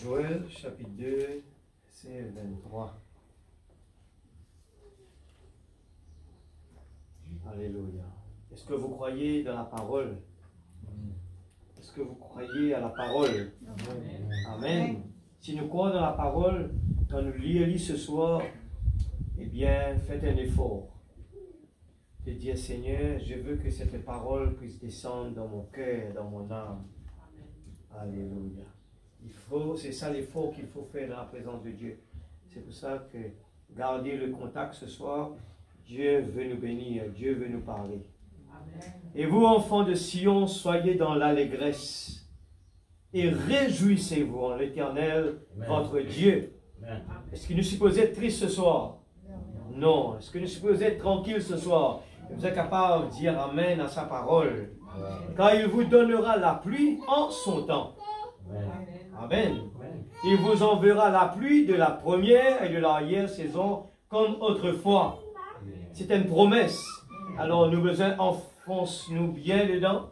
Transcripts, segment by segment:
Joël, chapitre 2, verset 23. Alléluia. Est-ce que vous croyez dans la parole? Est-ce que vous croyez à la parole? Amen. Si nous croyons dans la parole, quand nous lisons ce soir, eh bien, faites un effort de dire, Seigneur, je veux que cette parole puisse descendre dans mon cœur, dans mon âme. Alléluia. C'est ça l'effort qu'il faut faire dans la présence de Dieu. C'est pour ça que gardez le contact ce soir. Dieu veut nous bénir, Dieu veut nous parler. Amen. Et vous, enfants de Sion, soyez dans l'allégresse et réjouissez-vous en l'Éternel, votre Dieu. Est-ce qu'il nous suppose être triste ce soir? Non. Est-ce que nous suppose être tranquille ce soir? Vous êtes capable de dire Amen à sa parole. Car il vous donnera la pluie en son temps. Amen. Il vous enverra la pluie de la première et de l'arrière-saison comme autrefois. C'est une promesse. Alors nous besoin enfonce-nous bien dedans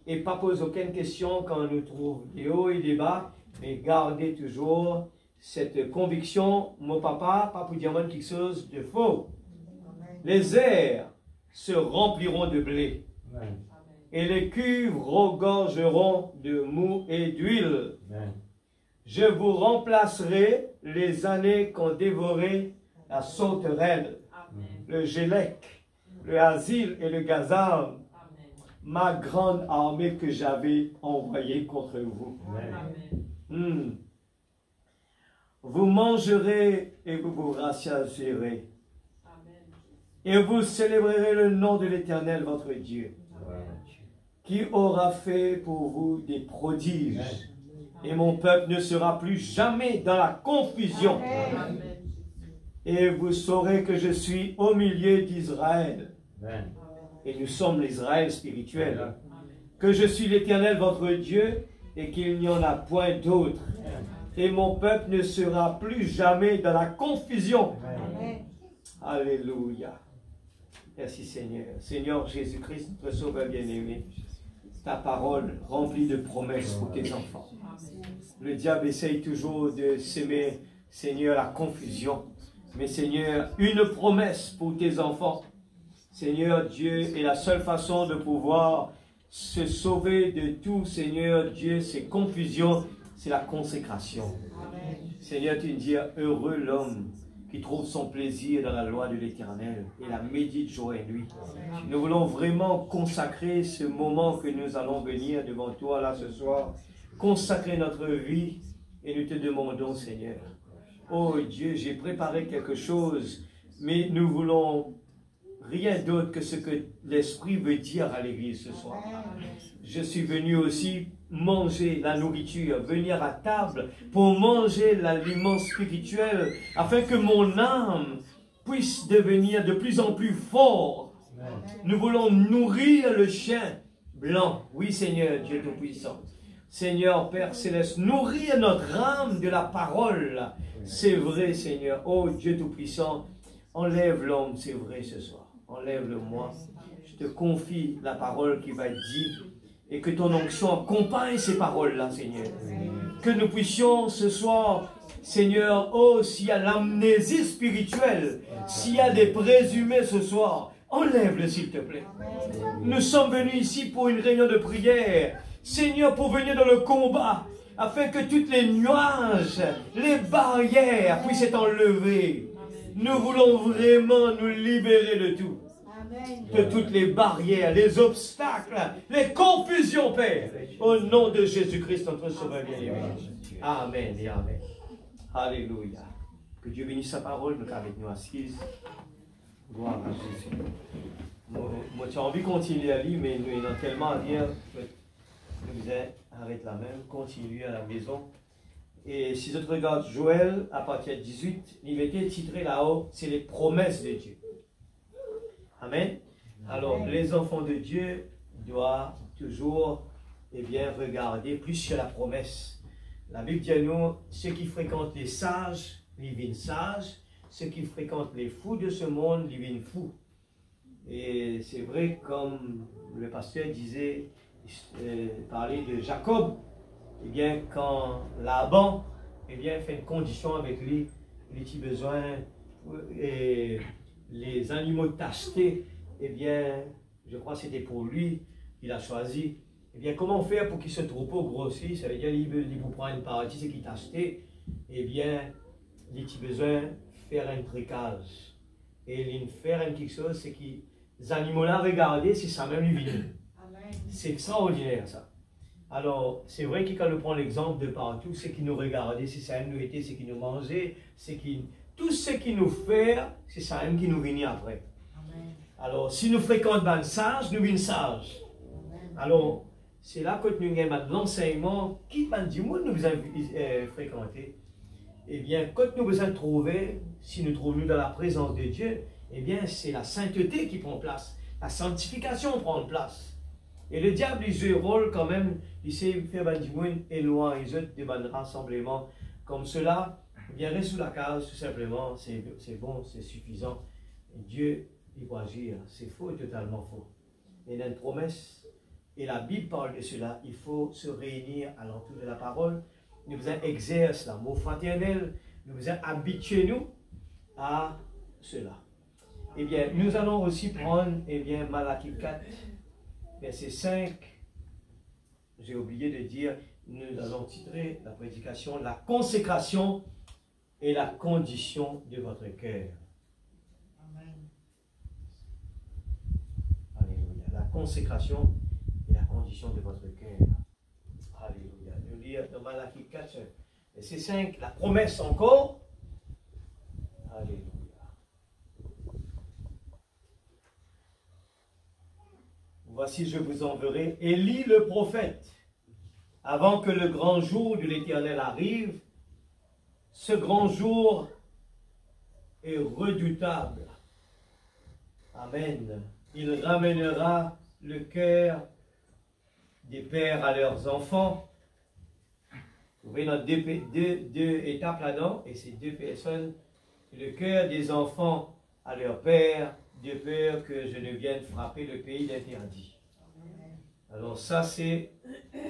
et pas poser aucune question quand on nous trouve des hauts et des bas, mais gardez toujours cette conviction, mon papa, pas pour dire quelque chose de faux. Les airs se rempliront de blé. Amen. Et les cuves regorgeront de mou et d'huile. Je vous remplacerai les années qu'ont dévoré la sauterelle, le gélec, le asile et le gazam, ma grande armée que j'avais envoyée contre vous. Vous mangerez et vous vous rassasierez. Et vous célébrerez le nom de l'Éternel, votre Dieu, qui aura fait pour vous des prodiges. Et mon peuple ne sera plus jamais dans la confusion. Et vous saurez que je suis au milieu d'Israël. Et nous sommes l'Israël spirituel. Que je suis l'Éternel, votre Dieu, et qu'il n'y en a point d'autre. Et mon peuple ne sera plus jamais dans la confusion. Alléluia. Merci Seigneur. Seigneur Jésus-Christ, notre Sauveur bien-aimé, ta parole remplie de promesses pour tes enfants. Le diable essaye toujours de s'aimer, Seigneur, la confusion. Mais Seigneur, une promesse pour tes enfants. Seigneur Dieu, est la seule façon de pouvoir se sauver de tout, Seigneur Dieu, ces confusions, c'est la consécration. Amen. Seigneur, tu dis, heureux l'homme qui trouve son plaisir dans la loi de l'Éternel et la médite jour et nuit. Amen. Nous voulons vraiment consacrer ce moment que nous allons venir devant toi là ce soir, consacrer notre vie et nous te demandons, Seigneur, oh Dieu, j'ai préparé quelque chose, mais nous voulons rien d'autre que ce que l'Esprit veut dire à l'Église ce soir. Je suis venu aussi manger la nourriture, venir à table pour manger l'aliment spirituel, afin que mon âme puisse devenir de plus en plus fort. Nous voulons nourrir le chien blanc. Oui Seigneur, Dieu Tout-Puissant. Seigneur, Père Céleste, nourrir notre âme de la parole. C'est vrai Seigneur. Oh Dieu Tout-Puissant, enlève l'homme, c'est vrai ce soir. Enlève-le moi. Je te confie la parole qui va être dite et que ton onction accompagne ces paroles-là, Seigneur. Que nous puissions ce soir, Seigneur, oh, s'il y a l'amnésie spirituelle, s'il y a des présumés ce soir, enlève-le s'il te plaît. Nous sommes venus ici pour une réunion de prière, Seigneur, pour venir dans le combat, afin que toutes les nuages, les barrières puissent être enlevées. Nous voulons vraiment nous libérer de tout. De toutes les barrières, les obstacles, les confusions, Père. Au nom de Jésus-Christ, notre Sauveur bien-aimé. Amen et Amen. Alléluia. Que Dieu bénisse sa parole, nous avec nous assises. Gloire à Jésus. Moi, tu as envie de continuer à lire, mais nous n'avons tellement à dire. Nous arrête la même, continue à la maison. Et si je regarde Joël, à partir de 18, il était titré là-haut, c'est les promesses de Dieu. Amen. Alors, les enfants de Dieu doivent toujours regarder plus sur la promesse. La Bible dit à nous, ceux qui fréquentent les sages, ils deviennent sages. Ceux qui fréquentent les fous de ce monde, ils deviennent fous. Et c'est vrai, comme le pasteur disait, parlait de Jacob, eh bien, quand Laban eh bien, fait une condition avec lui, les petits besoins, et les animaux tachetés, eh bien, je crois que c'était pour lui qu'il a choisi. Eh bien, comment faire pour qu'il se troupeau grossisse? Ça veut dire qu'il vous prend une partie, c'est qu'il t'a acheté. Eh bien, les petits besoins, faire un tricage. Et faire quelque chose, c'est que les animaux-là, regardez, c'est ça même lui vient. C'est extraordinaire, ça. Alors, c'est vrai que quand on prend l'exemple de partout, c'est qu'il nous regardait, c'est ça nous était, c'est qu'il nous mangeait, c'est qu'il... Tout ce qu'il nous fait, c'est ça même qui nous vient après. Amen. Alors, si nous fréquentons les sages, nous venons sages. Alors, c'est là que nous avons l'enseignement qui du monde nous avons fréquenté. Eh bien, quand nous besoin de trouver, si nous trouvons dans la présence de Dieu, eh bien, c'est la sainteté qui prend place. La sanctification prend place. Et le diable, il joue un rôle quand même, il sait faire du monde éloigné de bon rassemblement comme cela. Eh bien, reste sous la case, tout simplement, c'est bon, c'est suffisant. Et Dieu, il va agir. C'est faux, totalement faux. Il y a une promesse, et la Bible parle de cela. Il faut se réunir à l'entour de la parole. Nous devons exercer l'amour fraternel. Nous devons habituer nous à cela. Eh bien, nous allons aussi prendre, eh bien, Malachie 4, verset 5. J'ai oublié de dire, nous allons titrer la prédication, la consécration et la condition de votre cœur. Amen. Alléluia. La consécration et la condition de votre cœur. Alléluia. Nous lire dans Malachie 4, verset 5, la promesse encore. Alléluia. Voici, je vous enverrai Élie le prophète, avant que le grand jour de l'Éternel arrive. Ce grand jour est redoutable. Amen. Il ramènera le cœur des pères à leurs enfants. Vous voyez dans deux étapes là-dedans, et ces deux personnes, le cœur des enfants à leur père, de peur que je ne vienne frapper le pays d'interdit. Alors ça, c'est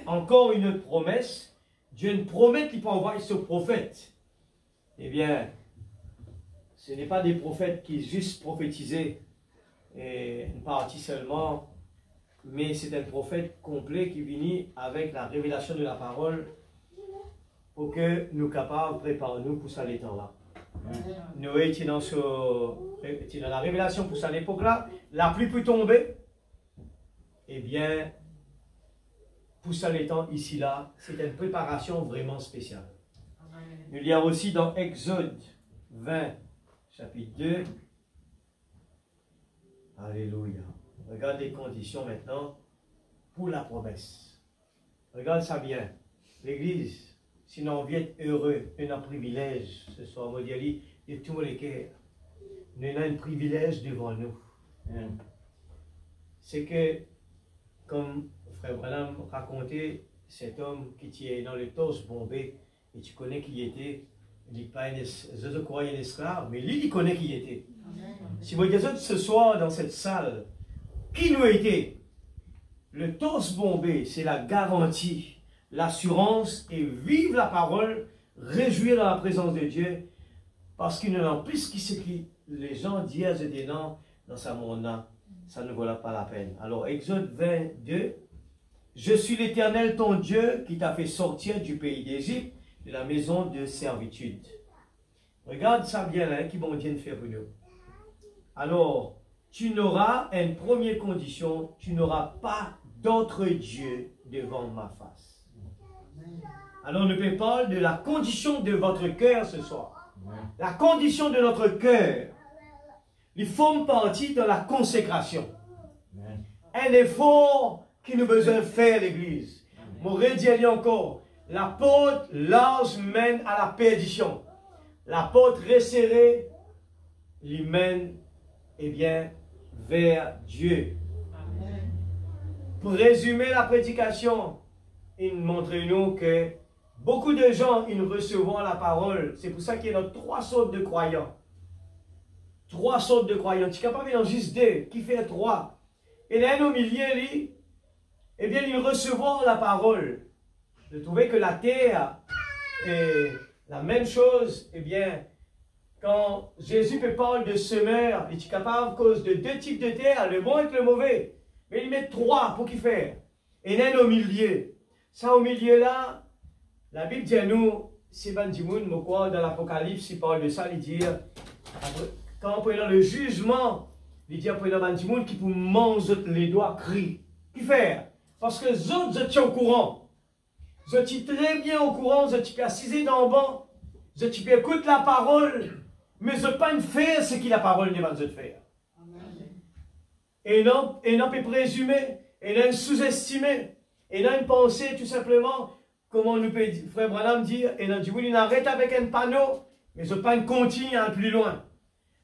encore une promesse. Dieu ne promet qu'il peut envoyer ce prophète. Eh bien, ce n'est pas des prophètes qui juste prophétisaient une partie seulement, mais c'est un prophète complet qui vient avec la révélation de la parole pour que nous capables de préparer nous pour ça les temps-là. Nous étions dans la révélation pour ça l'époque-là, la pluie peut tomber. Eh bien, pour ça les temps ici-là, c'est une préparation vraiment spéciale. Nous lisons aussi dans Exode 20, chapitre 2. Alléluia. Regarde les conditions maintenant pour la promesse. Regarde ça bien. L'Église, sinon on vient être heureux, on a un privilège ce soir, on dit de tous les cœurs. Nous avons un privilège devant nous. C'est que, comme Frère Branham racontait, cet homme qui est dans le torse bombé, et tu connais qui il était, il dit pas je croyais un esclave, mais lui, il connaît qui il était. Amen. Si vous dites ce soir dans cette salle, qui nous était? Le torse bombé, c'est la garantie, l'assurance, et vivre la parole, réjouir dans la présence de Dieu, parce qu'il ne n'en plus ce que les gens disent et des noms dans sa monde-là, ça ne vaut pas la peine. Alors, Exode 22, je suis l'Éternel ton Dieu qui t'a fait sortir du pays d'Égypte, de la maison de servitude. Regarde ça bien là, qui bon Dieu fait pour nous. Alors, tu n'auras, une première condition, tu n'auras pas d'autre Dieu devant ma face. Alors, nous peut parler de la condition de votre cœur ce soir. La condition de notre cœur. Il forme partie de la consécration. Un effort qui nous besoin de faire l'Église. Mon redis encore. La porte large mène à la perdition. La porte resserrée lui mène, eh bien, vers Dieu. Amen. Pour résumer la prédication, il montre-nous que beaucoup de gens, ils recevront la parole. C'est pour ça qu'il y a 3 sortes de croyants. 3 sortes de croyants. Tu es capable d'en juste 2, qui fait 3. Et là, au milieu, lui, eh bien, ils recevront la parole. Je trouvais que la terre La même chose, eh bien, quand Jésus peut parler de semeur, il est capable à cause de 2 types de terre, le bon et le mauvais. Mais il met 3 pour qu'il fasse. Et il y en a au milieu. Ça, au milieu là, la Bible dit à nous, c'est Bandimoun, dans l'Apocalypse, il parle de ça, il dit, quand on est dans le jugement, il dit après Bandimoun qui pour manger les doigts cri. Qui fait? Parce que les autres, vous êtes au courant. Vous êtes très bien au courant, vous êtes assis dans le banc, vous êtes écouter la parole, mais vous n'êtes pas faire ce que la parole ne va vous faire. Et non peut présumer, et non sous-estimer, et non penser tout simplement, comment nous peut frère Branham dire, et non dit, oui, on arrête avec un panneau, mais ce pas continue un plus loin.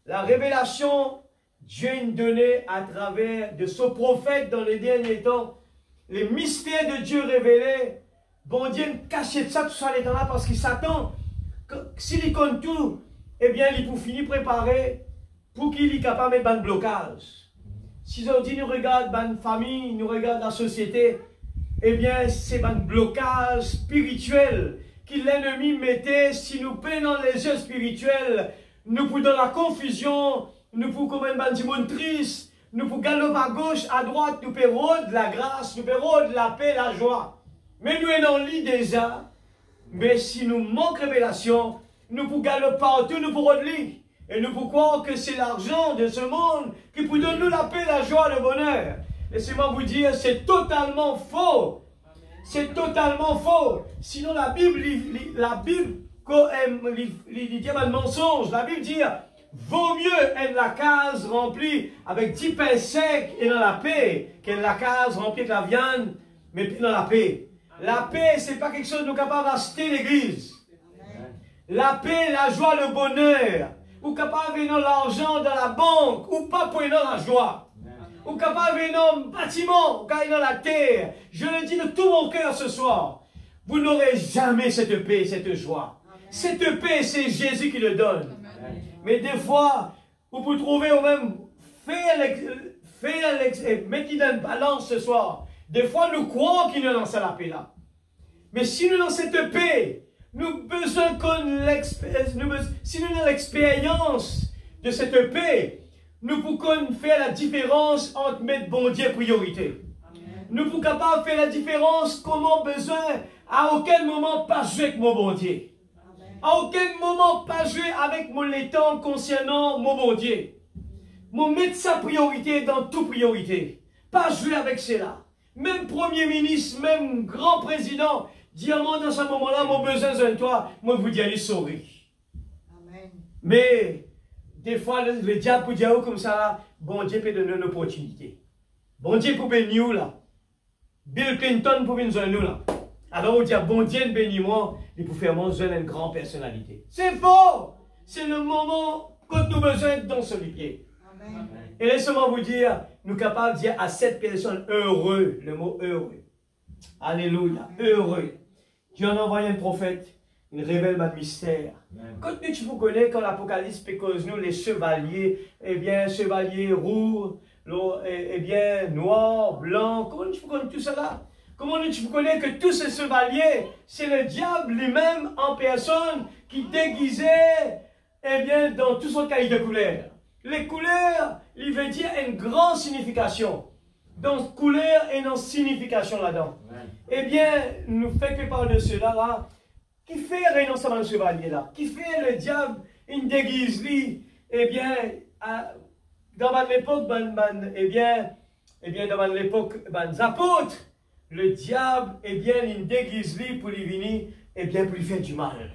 La révélation, Dieu nous donnait à travers de ce prophète dans les derniers temps, les mystères de Dieu révélés. Bon Dieu cache ça, tout ça, les temps là, parce qu'il s'attend, s'il compte tout, eh bien, il pour finir préparer pour qu'il est capable de mettre un blocage. Si on dit, nous regarde une famille, nous regarde la société, eh bien, c'est un blocage spirituel que l'ennemi mettait. Si nous peinons les yeux spirituels, nous pouvons dans la confusion, nous pouvons comme un monde triste, nous pouvons galoper à gauche, à droite, nous pouvons de la grâce, nous pouvons de la paix, la joie. Mais nous sommes en lit déjà, mais si nous manquons de révélation, nous pouvons galoper partout, nous pouvons lire. Et nous pouvons croire que c'est l'argent de ce monde qui peut donner nous la paix, la joie, le bonheur. Laissez-moi vous dire, c'est totalement faux. C'est totalement faux. Sinon la Bible dit un mensonge. La Bible dit, vaut mieux être la case remplie avec 10 pains secs et dans la paix, qu'être la case remplie avec la viande, mais puis dans la paix. La paix, ce n'est pas quelque chose que nous sommes capables d'acheter l'église. La paix, la joie, le bonheur. Ou capable de l'argent dans la banque, ou pas pour la joie. Ou capable de dans le bâtiment, ou dans la terre. Je le dis de tout mon cœur ce soir. Vous n'aurez jamais cette paix, cette joie. Cette paix, c'est Jésus qui le donne. Mais des fois, vous pouvez trouver au même, mettez dans une balance ce soir. Des fois, nous croyons qu'il nous lance la paix là. Mais si nous avons cette paix, nous avons besoin si nous avons l'expérience de cette paix, nous pouvons faire la différence entre mettre bon Dieu priorité. Amen. Nous pouvons capables de faire la différence comment besoin, à aucun moment pas jouer avec mon bon Dieu. Amen. À aucun moment pas jouer avec mon l'étang concernant mon bon Dieu. Mon mettre sa priorité dans toute priorité. Pas jouer avec cela. Même Premier ministre, même grand président, diamant dans ce moment-là, mon besoin de toi, moi vous dis allez sauver. Amen. Mais des fois, le diable peut dire comme ça, bon Dieu peut donner une opportunité. Bon Dieu peut bénir nous là. Bill Clinton peut bénir nous là. Alors on dit, bon Dieu bénis-moi, il peut faire manger une grande personnalité. C'est faux! C'est le moment que nous avons besoin dans ce pied. Amen. Et laissez-moi vous dire, nous sommes capables de dire à cette personne heureux, le mot heureux. Alléluia, heureux. Dieu en a envoyé un prophète, il révèle un mystère. Quand tu vous connais, quand l'Apocalypse cause nous les chevaliers, eh bien, chevaliers roux, eh bien, noirs, blancs, comment tu connais tout cela? Comment tu connais que tous ces chevaliers, c'est le diable lui-même en personne qui déguisait, eh bien, dans toutes sortes de couleurs. Les couleurs, il veut dire une grande signification. Donc, couleur et une signification là-dedans. Eh bien, nous faisons que parler de cela là. Qui fait renoncer à ce chevalier là? Qui fait le diable une déguise lui? Eh bien, dans l'époque, eh bien, dans l'époque, des apôtres, le diable, eh bien, il déguise lui pour lui venir, eh bien, pour lui faire du mal.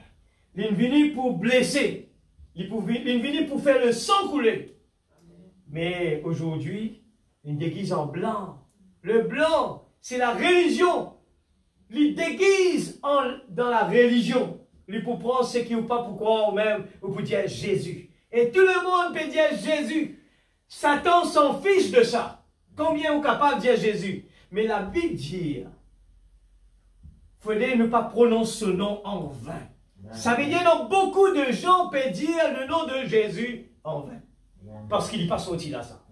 Il vient pour blesser. Il vient pour faire le sang couler. Mais aujourd'hui, il déguise en blanc. Le blanc, c'est la religion. Il déguise dans la religion. Il pour prendre ce qui ou pas pour croire ou même ou pour dire Jésus. Et tout le monde peut dire Jésus. Satan s'en fiche de ça. Combien est capable de dire Jésus? Mais la Bible dit, il faudrait ne pas prononcer ce nom en vain. Ça veut dire que beaucoup de gens peuvent dire le nom de Jésus en vain. Parce qu'il n'est pas sorti là ça.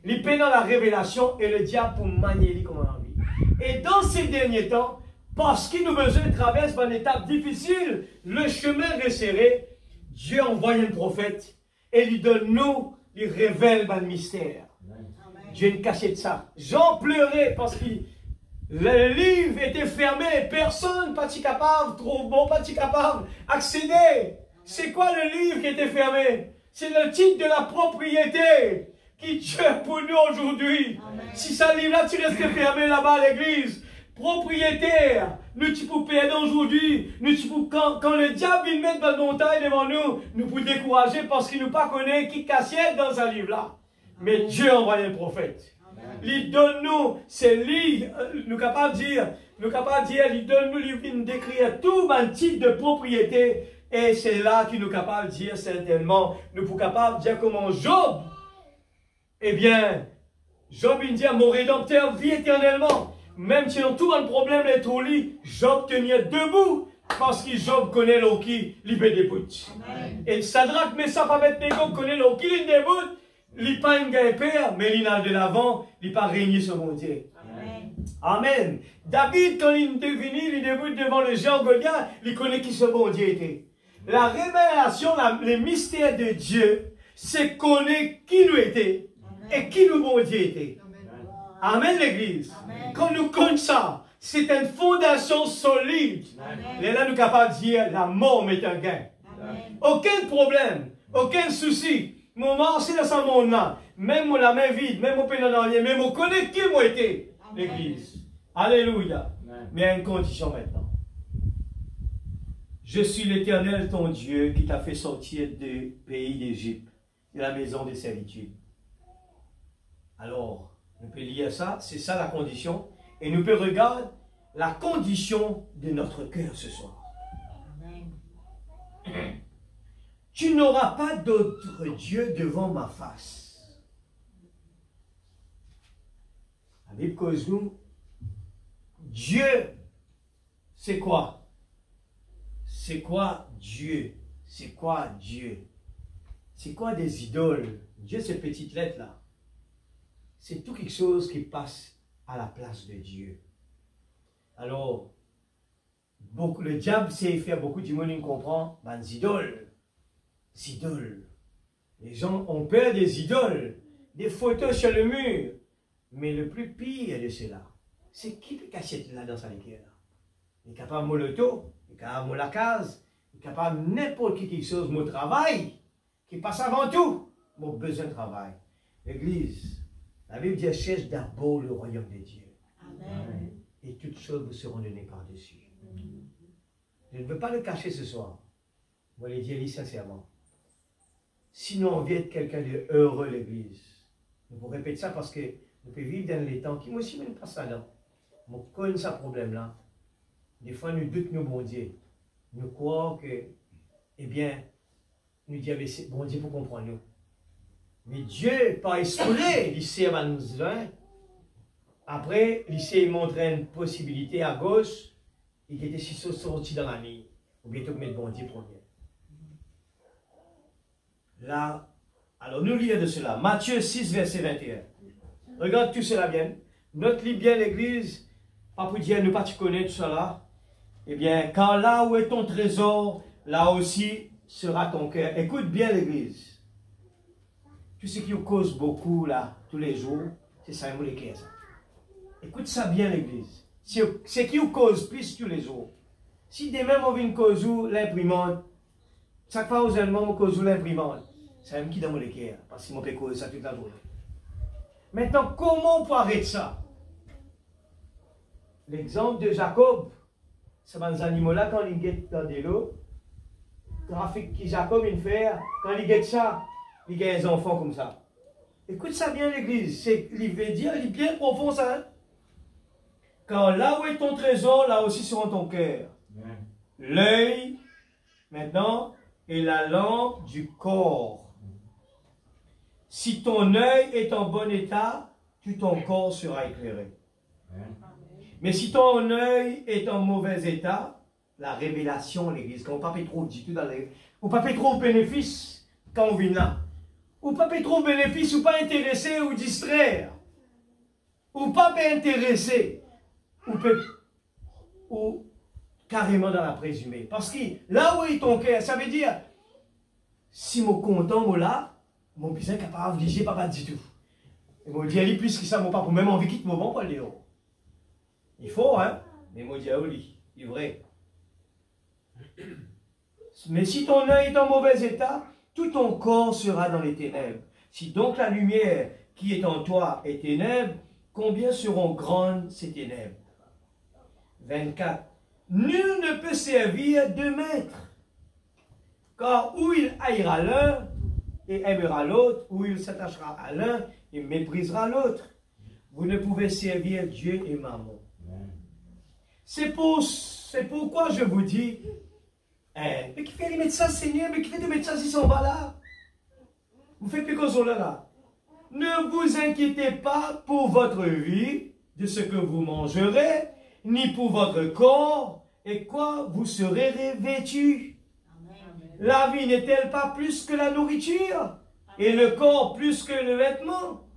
Il est dans la révélation et le diable pour manier comme envie. Et dans ces derniers temps, parce qu'il nous besoin de traverser par une étape difficile, le chemin resserré, Dieu envoie un prophète et lui donne nous, lui révèle le mystère. Dieu ne cachait de ça. Jean pleurait parce que le livre était fermé, personne pas capable, trop bon, pas capable d'accéder. C'est quoi le livre qui était fermé? C'est le titre de la propriété qui Dieu pour nous aujourd'hui. Si ça livre-là, tu restes fermé là-bas à l'église. Propriétaire, nous tu peux perdre aujourd'hui, quand le diable il met dans la montagne devant nous, nous pouvons décourager parce qu'il ne pas connaît qui cassiette dans ce livre-là. Mais Dieu envoie un prophète. Il donne nous ces livres, nous capables de dire, il donne nous livres d'écrire tout un type de propriété. Et c'est là qu'il nous capable de dire certainement, nous sommes capables de dire comment Job, eh bien, Job il dit, mon rédempteur vit éternellement. Même si dans tout un problème est au lit, Job tenait debout parce que Job connaît l'eau qui libère des bouts. Et Sadrach, mais ça pas mettre Nego connaît l'eau qui libère des bouts. Il n'est pas un gars père, mais il n'a de l'avant, il n'est pas régné sur mon Dieu. Amen. David, quand il est devenu, il débute devant le géant Goliath, il connaît qui ce bon Dieu était. La révélation, les mystères de Dieu, c'est connaître qui nous était et qui nous bon Dieu était. Amen, l'église. Quand nous connaissons ça, c'est une fondation solide. Et là, nous sommes capables de dire, la mort m'est un gain. Aucun problème, aucun souci. Mon marché dans ce monde-là, même la main vide, même au pénal, même au connaît qui moi été, l'église. Alléluia. Mais il y a une condition maintenant. Je suis l'Éternel, ton Dieu, qui t'a fait sortir du pays d'Égypte, de la maison de servitude. Alors, nous pouvons lire ça, c'est ça la condition. Et nous pouvons regarder la condition de notre cœur ce soir. Amen. Tu n'auras pas d'autre Dieu devant ma face. La Bible cause nous, Dieu, c'est quoi? C'est quoi Dieu? C'est quoi Dieu? C'est quoi des idoles? Dieu, ces petites lettres là. C'est tout quelque chose qui passe à la place de Dieu. Alors, le diable sait faire beaucoup de monde comprend, ben, des idoles. Des idoles. Les gens ont peur des idoles, des photos sur le mur. Mais le plus pire de cela, c'est qui peut cacher là dans sa cœur? Il est capable de l'auto, il est capable de la case, il est capable de n'importe quelque chose, mon travail, qui passe avant tout, mon besoin de travail. L'église, la Bible dit, cherche d'abord le royaume de Dieu. Amen. Et toutes choses vous seront données par-dessus. Je ne veux pas le cacher ce soir. Je vais le dire sincèrement. Sinon, on veut être quelqu'un de heureux, l'église. Je vous répète ça parce que nous pouvons vivre dans les temps qui, moi aussi, même pas ça là. On connaît ce problème-là. Des fois, nous doutons nos bon Dieu. Nous croyons que, eh bien, nous disons, bon Dieu pour comprendre nous. Mais Dieu, par esprit, il sait à nous. Après, il sait montrer une possibilité à gauche, il était si sorti dans la nuit. Ou bientôt mettre bon Dieu premier. Là, alors nous lisons de cela. Matthieu 6, verset 21. Regarde tout cela bien. Note-lis bien l'église. Pas pour dire, nous pas tu connais tout cela. Eh bien, car là où est ton trésor, là aussi sera ton cœur. Écoute bien l'église. Tout ce qui vous cause beaucoup là, tous les jours, c'est ça, il les ça. Écoute ça bien l'église. Ce qui vous cause plus tous les jours. Si demain on vient cause l'imprimante, chaque fois aux Allemands on cause l'imprimante, c'est même qui dans mon cœur, parce que mon peut causer ça toute la journée. Maintenant, comment on peut arrêter ça? L'exemple de Jacob, c'est des animaux-là quand ils guettent dans des lots, le trafic que Jacob il fait, quand il guette ça, il gagne des enfants comme ça. Écoute ça bien l'église, il veut dire, il est bien profond ça. Hein? Car là où est ton trésor, là aussi sera ton cœur. L'œil, maintenant, est la lampe du corps. Si ton œil est en bon état, tout ton corps sera éclairé. Mais si ton œil est en mauvais état, la révélation, l'église, quand on ne peut pas trop du tout dans les... On ne peut pas trop bénéfice quand on vient là. On ne peut pas trop bénéfice ou pas intéressé ou distraire. Ou pas intéressé. Ou peut... ou carrément dans la présumée. Parce que là où est ton cœur, ça veut dire, si mon content, moi là, mon besoin est capable de liger pas du tout. Et mon Dieu, plus que ça, mon pas pour même envie quitte mon bon pour le haut. Il faut, hein, mais mon Dieu, il est vrai. Mais si ton œil est en mauvais état, tout ton corps sera dans les ténèbres. Si donc la lumière qui est en toi est ténèbres, combien seront grandes ces ténèbres? 24. Nul ne peut servir deux maîtres, car ou il haïra l'un et aimera l'autre, ou il s'attachera à l'un et méprisera l'autre. Vous ne pouvez servir Dieu et Mammon. C'est pourquoi je vous dis, mais qui fait les médecins, Seigneur, mais qui fait des médecins s'ils sont pas là? Vous faites plus qu'on là. Ne vous inquiétez pas pour votre vie, de ce que vous mangerez, ni pour votre corps, et quoi vous serez revêtus. La vie n'est-elle pas plus que la nourriture, et le corps plus que le vêtement?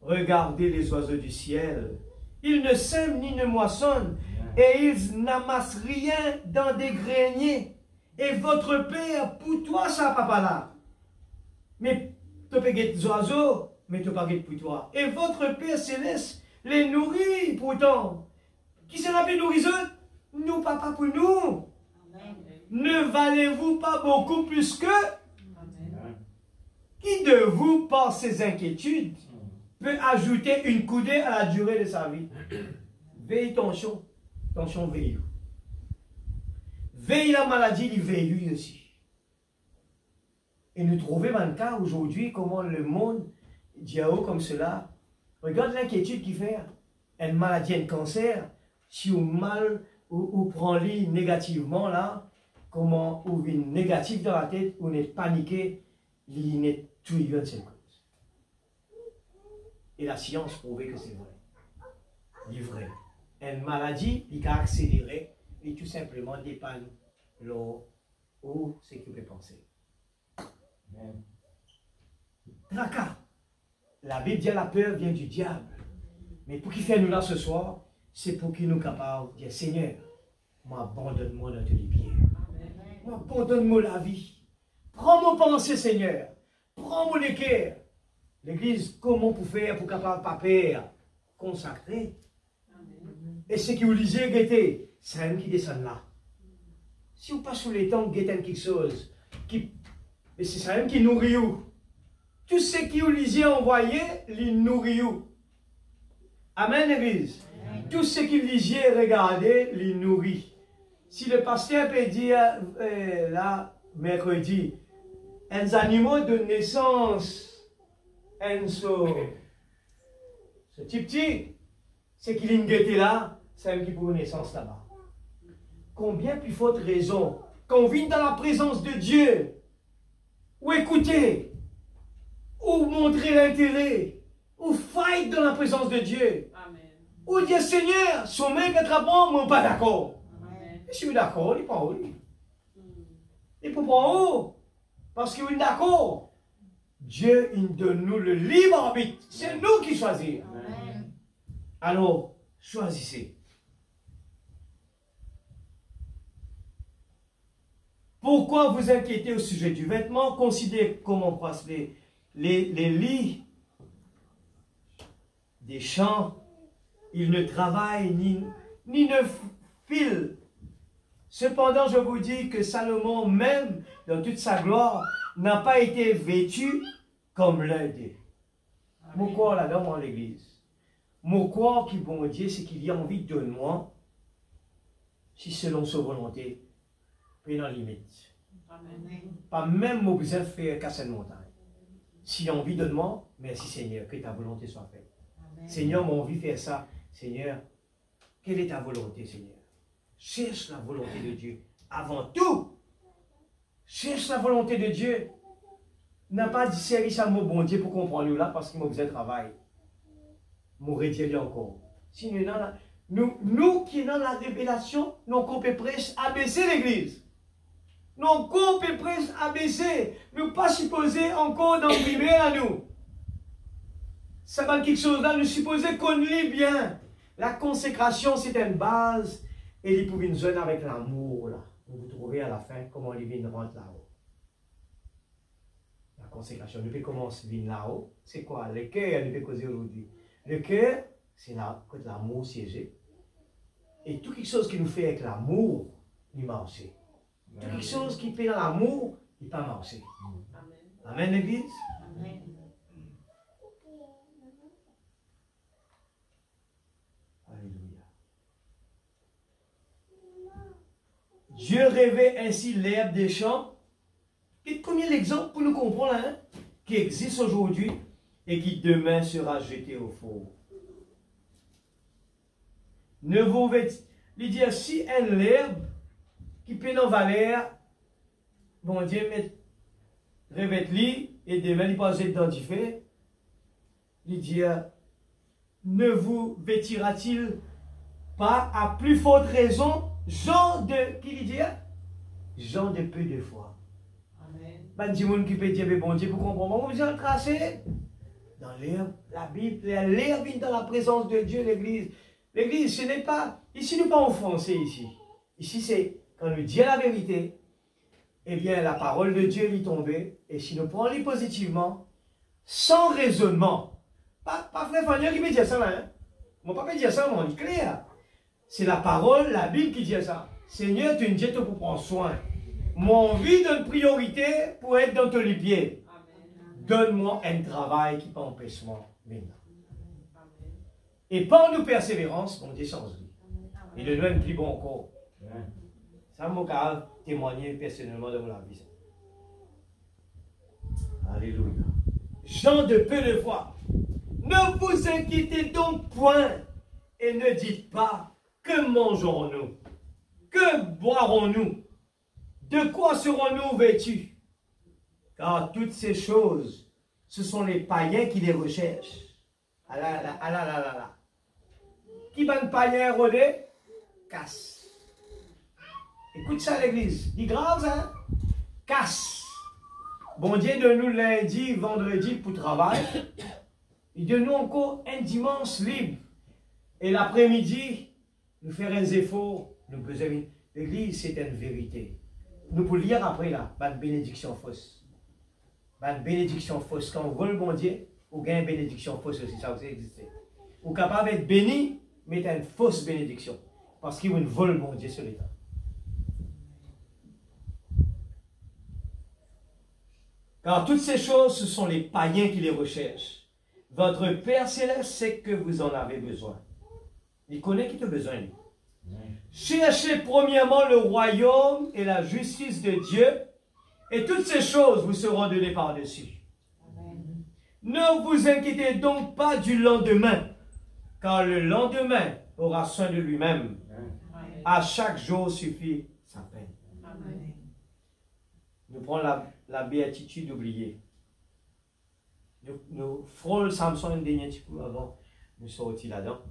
Regardez les oiseaux du ciel. Ils ne sèment ni ne moissonnent, et ils n'amassent rien dans des greniers. Et votre Père, pour toi, ça papa là. Mais tu peux des oiseaux, mais tu peux pas pour toi. Et votre Père céleste les nourrit pourtant. Qui c'est la plus nourrisseuse? Nous, papa, pour nous. Amen. Ne valez-vous pas beaucoup plus que? Amen. Qui de vous, par ses inquiétudes, peut ajouter une coudée à la durée de sa vie? Veille tension, veille. Veille la maladie, il veille lui aussi. Et nous trouvons dans le cas aujourd'hui comment le monde dit comme cela. Regarde l'inquiétude qu'il fait. Une maladie, un cancer, si on mal ou prend-lui négativement là, comment on vit négatif dans la tête, on est paniqué, il n'est tout de cette cause. Et la science prouve que c'est vrai. Il est vrai. Une maladie, il a accéléré et tout simplement dépanne l'eau ou ce qu'il peut penser. Tracas. La Bible dit la peur vient du diable. Mais pour qu'il fait nous là ce soir, c'est pour qu'il nous capable de dire Seigneur, m'abandonne-moi dans tes pieds. M'abandonne-moi la vie. Prends mon pensée, Seigneur. Prends mon équerre. L'église, comment pour faire pour capable pas père consacré? Et ce qui vous lisez, guettez, c'est un qui descend là. Si vous passez sous les temps, guettez quelque chose, mais c'est ça même qui nourrit vous. Tout ce qui vous lisez envoyé, il nourrit vous. Amen, l'église. Tout ce qui lisez, regardez, il nourrit. Si le pasteur peut dire, là, mercredi, un animal de naissance, ce petit, c'est qu'il est guetté là, c'est un qui pour naissance là-bas. Combien plus forte raison qu'on vit dans la présence de Dieu, ou écouter, ou montrer l'intérêt, ou fight dans la présence de Dieu. Amen. Ou dire Seigneur, son mec est très bon, mais pas d'accord. Je suis d'accord, il n'est pas haut. Il peut pas en haut, parce qu'il est d'accord. Dieu, il donne nous le libre arbitre. C'est nous qui choisissons. Amen. Alors, choisissez. Pourquoi vous inquiétez au sujet du vêtement? Considérez comment passent les lits des champs. Ils ne travaillent ni ne filent. Cependant, je vous dis que Salomon, même dans toute sa gloire, n'a pas été vêtu comme l'un d'eux. Mon corps là-dedans dans l'église. Mon corps qui, bon Dieu, c'est qu'il y a envie de moi, si selon sa volonté, puis dans la limite. Amen. Pas même mon besoin de faire casser une montagne. S'il y a envie de moi, merci Seigneur, que ta volonté soit faite. Amen. Seigneur, mon envie de faire ça. Seigneur, quelle est ta volonté, Seigneur? Cherche la volonté de Dieu. Avant tout, cherche la volonté de Dieu. N'a pas dit service à mon bon Dieu pour comprendre là parce qu'il m'a besoin de travail. M'aurait dit encore. Si nous qui sommes dans la révélation, nous sommes prêts à baisser l'église. Nous sommes prêts à baisser. Nous ne sommes pas supposés encore d'imprimer à nous. Ça va quelque chose là, nous supposons qu'on lit bien. La consécration, c'est une base Et il pouvait nous donner avec l'amour, là. Vous trouvez à la fin comment il vient rentrer là-haut. La consécration, nous peut commencer là-haut. C'est quoi? Le cœur, nous peut causer aujourd'hui. Le cœur, c'est là, quand l'amour siégé. Et tout quelque chose qui nous fait avec l'amour, il marche. Tout quelque chose qui fait dans l'amour, il ne peut pas marcher. Amen, l'Église? Amen. Alléluia. Dieu rêvait ainsi l'herbe des champs. Et combien d'exemples pour nous comprendre, hein, qui existe aujourd'hui et qui demain sera jeté au four. Ne vous il dit si un herbe qui peut dans valeur, bon Dieu revête-lui et demain il passe dans du fait. Il dit ne vous vêtira-t-il pas à plus forte raison, Jean de qui dit Jean de peu de foi. Amen. Ben du monde qui peut dire bon Dieu pour comprendre, vous avez tracé dans l'herbe, la Bible, l'herbe vient dans la présence de Dieu, l'Église. L'Église, ce n'est pas, ici nous ne pas offenser ici. Ici c'est quand nous disons la vérité, eh bien la parole de Dieu lui tomber, et si nous prenons positivement, sans raisonnement, pas frère Fagnon qui peut dire ça là, hein? Mon papa peut dire ça, mais on est clair. C'est la parole, la Bible qui dit ça. Seigneur, tu nous dis pour prendre soin. Mon vie donne priorité pour être dans tes pieds. Donne-moi un travail qui pas empêchement maintenant. Et par nos persévérances, on change vie. Et le même plus bon encore. Ça m'a témoigné personnellement de mon vie. Alléluia. Gens de peu de foi, ne vous inquiétez donc point et ne dites pas que mangerons-nous, que boirons-nous, de quoi serons-nous vêtus? Car toutes ces choses, ce sont les païens qui les recherchent. Ah là là, ah là là là là. Qui va un païen rodé? Casse. Écoute ça l'église. Dis grave, hein? Casse. Bon Dieu donne-nous lundi, vendredi pour travail. Il donne-nous encore un dimanche libre. Et l'après-midi, nous faire un effort. Nous besoin. L'église, c'est une vérité. Nous pouvons lire après là, une bénédiction fausse. Une bénédiction fausse. Quand on veut le bon Dieu, ou gagne une bénédiction fausse aussi, ça aussi existe. Ou capable d'être béni, mais une fausse bénédiction. Parce qu'il veut le bon Dieu sur l'état. Car toutes ces choses, ce sont les païens qui les recherchent. Votre Père Céleste sait que vous en avez besoin. Il connaît qui a besoin. Lui. Cherchez premièrement le royaume et la justice de Dieu, et toutes ces choses vous seront données par-dessus. Ne vous inquiétez donc pas du lendemain, car le lendemain aura soin de lui-même. À chaque jour suffit sa peine. Amen. Nous prenons la béatitude d'oublier. Nous frôlons Samson un dernier petit peu avant nous sortir là-dedans.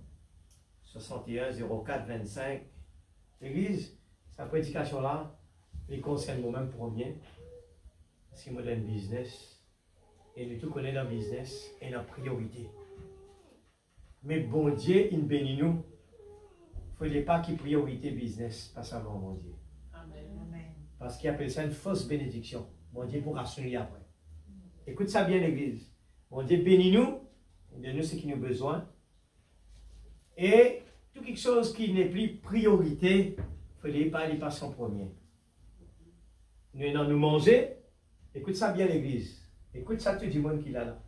61, 04, 25. L'église, sa prédication-là, il concerne moi-même premier. Parce qu'il me donne business. Et nous tout connaissons dans le business et la priorité. Mais bon Dieu, il bénit nous. Il ne faut pas qu'il priorité business, pas ça avant bon Dieu. Amen. Parce qu'il appelle ça une fausse bénédiction. Bon Dieu pour rassurer après. Écoute ça bien l'église. Bon Dieu bénit nous, donne-nous ce qu'il nous a besoin. Et tout quelque chose qui n'est plus priorité, il ne faut pas y passer en premier. Nous allons nous manger. Écoute ça bien l'église. Écoute ça tout le monde qui est là.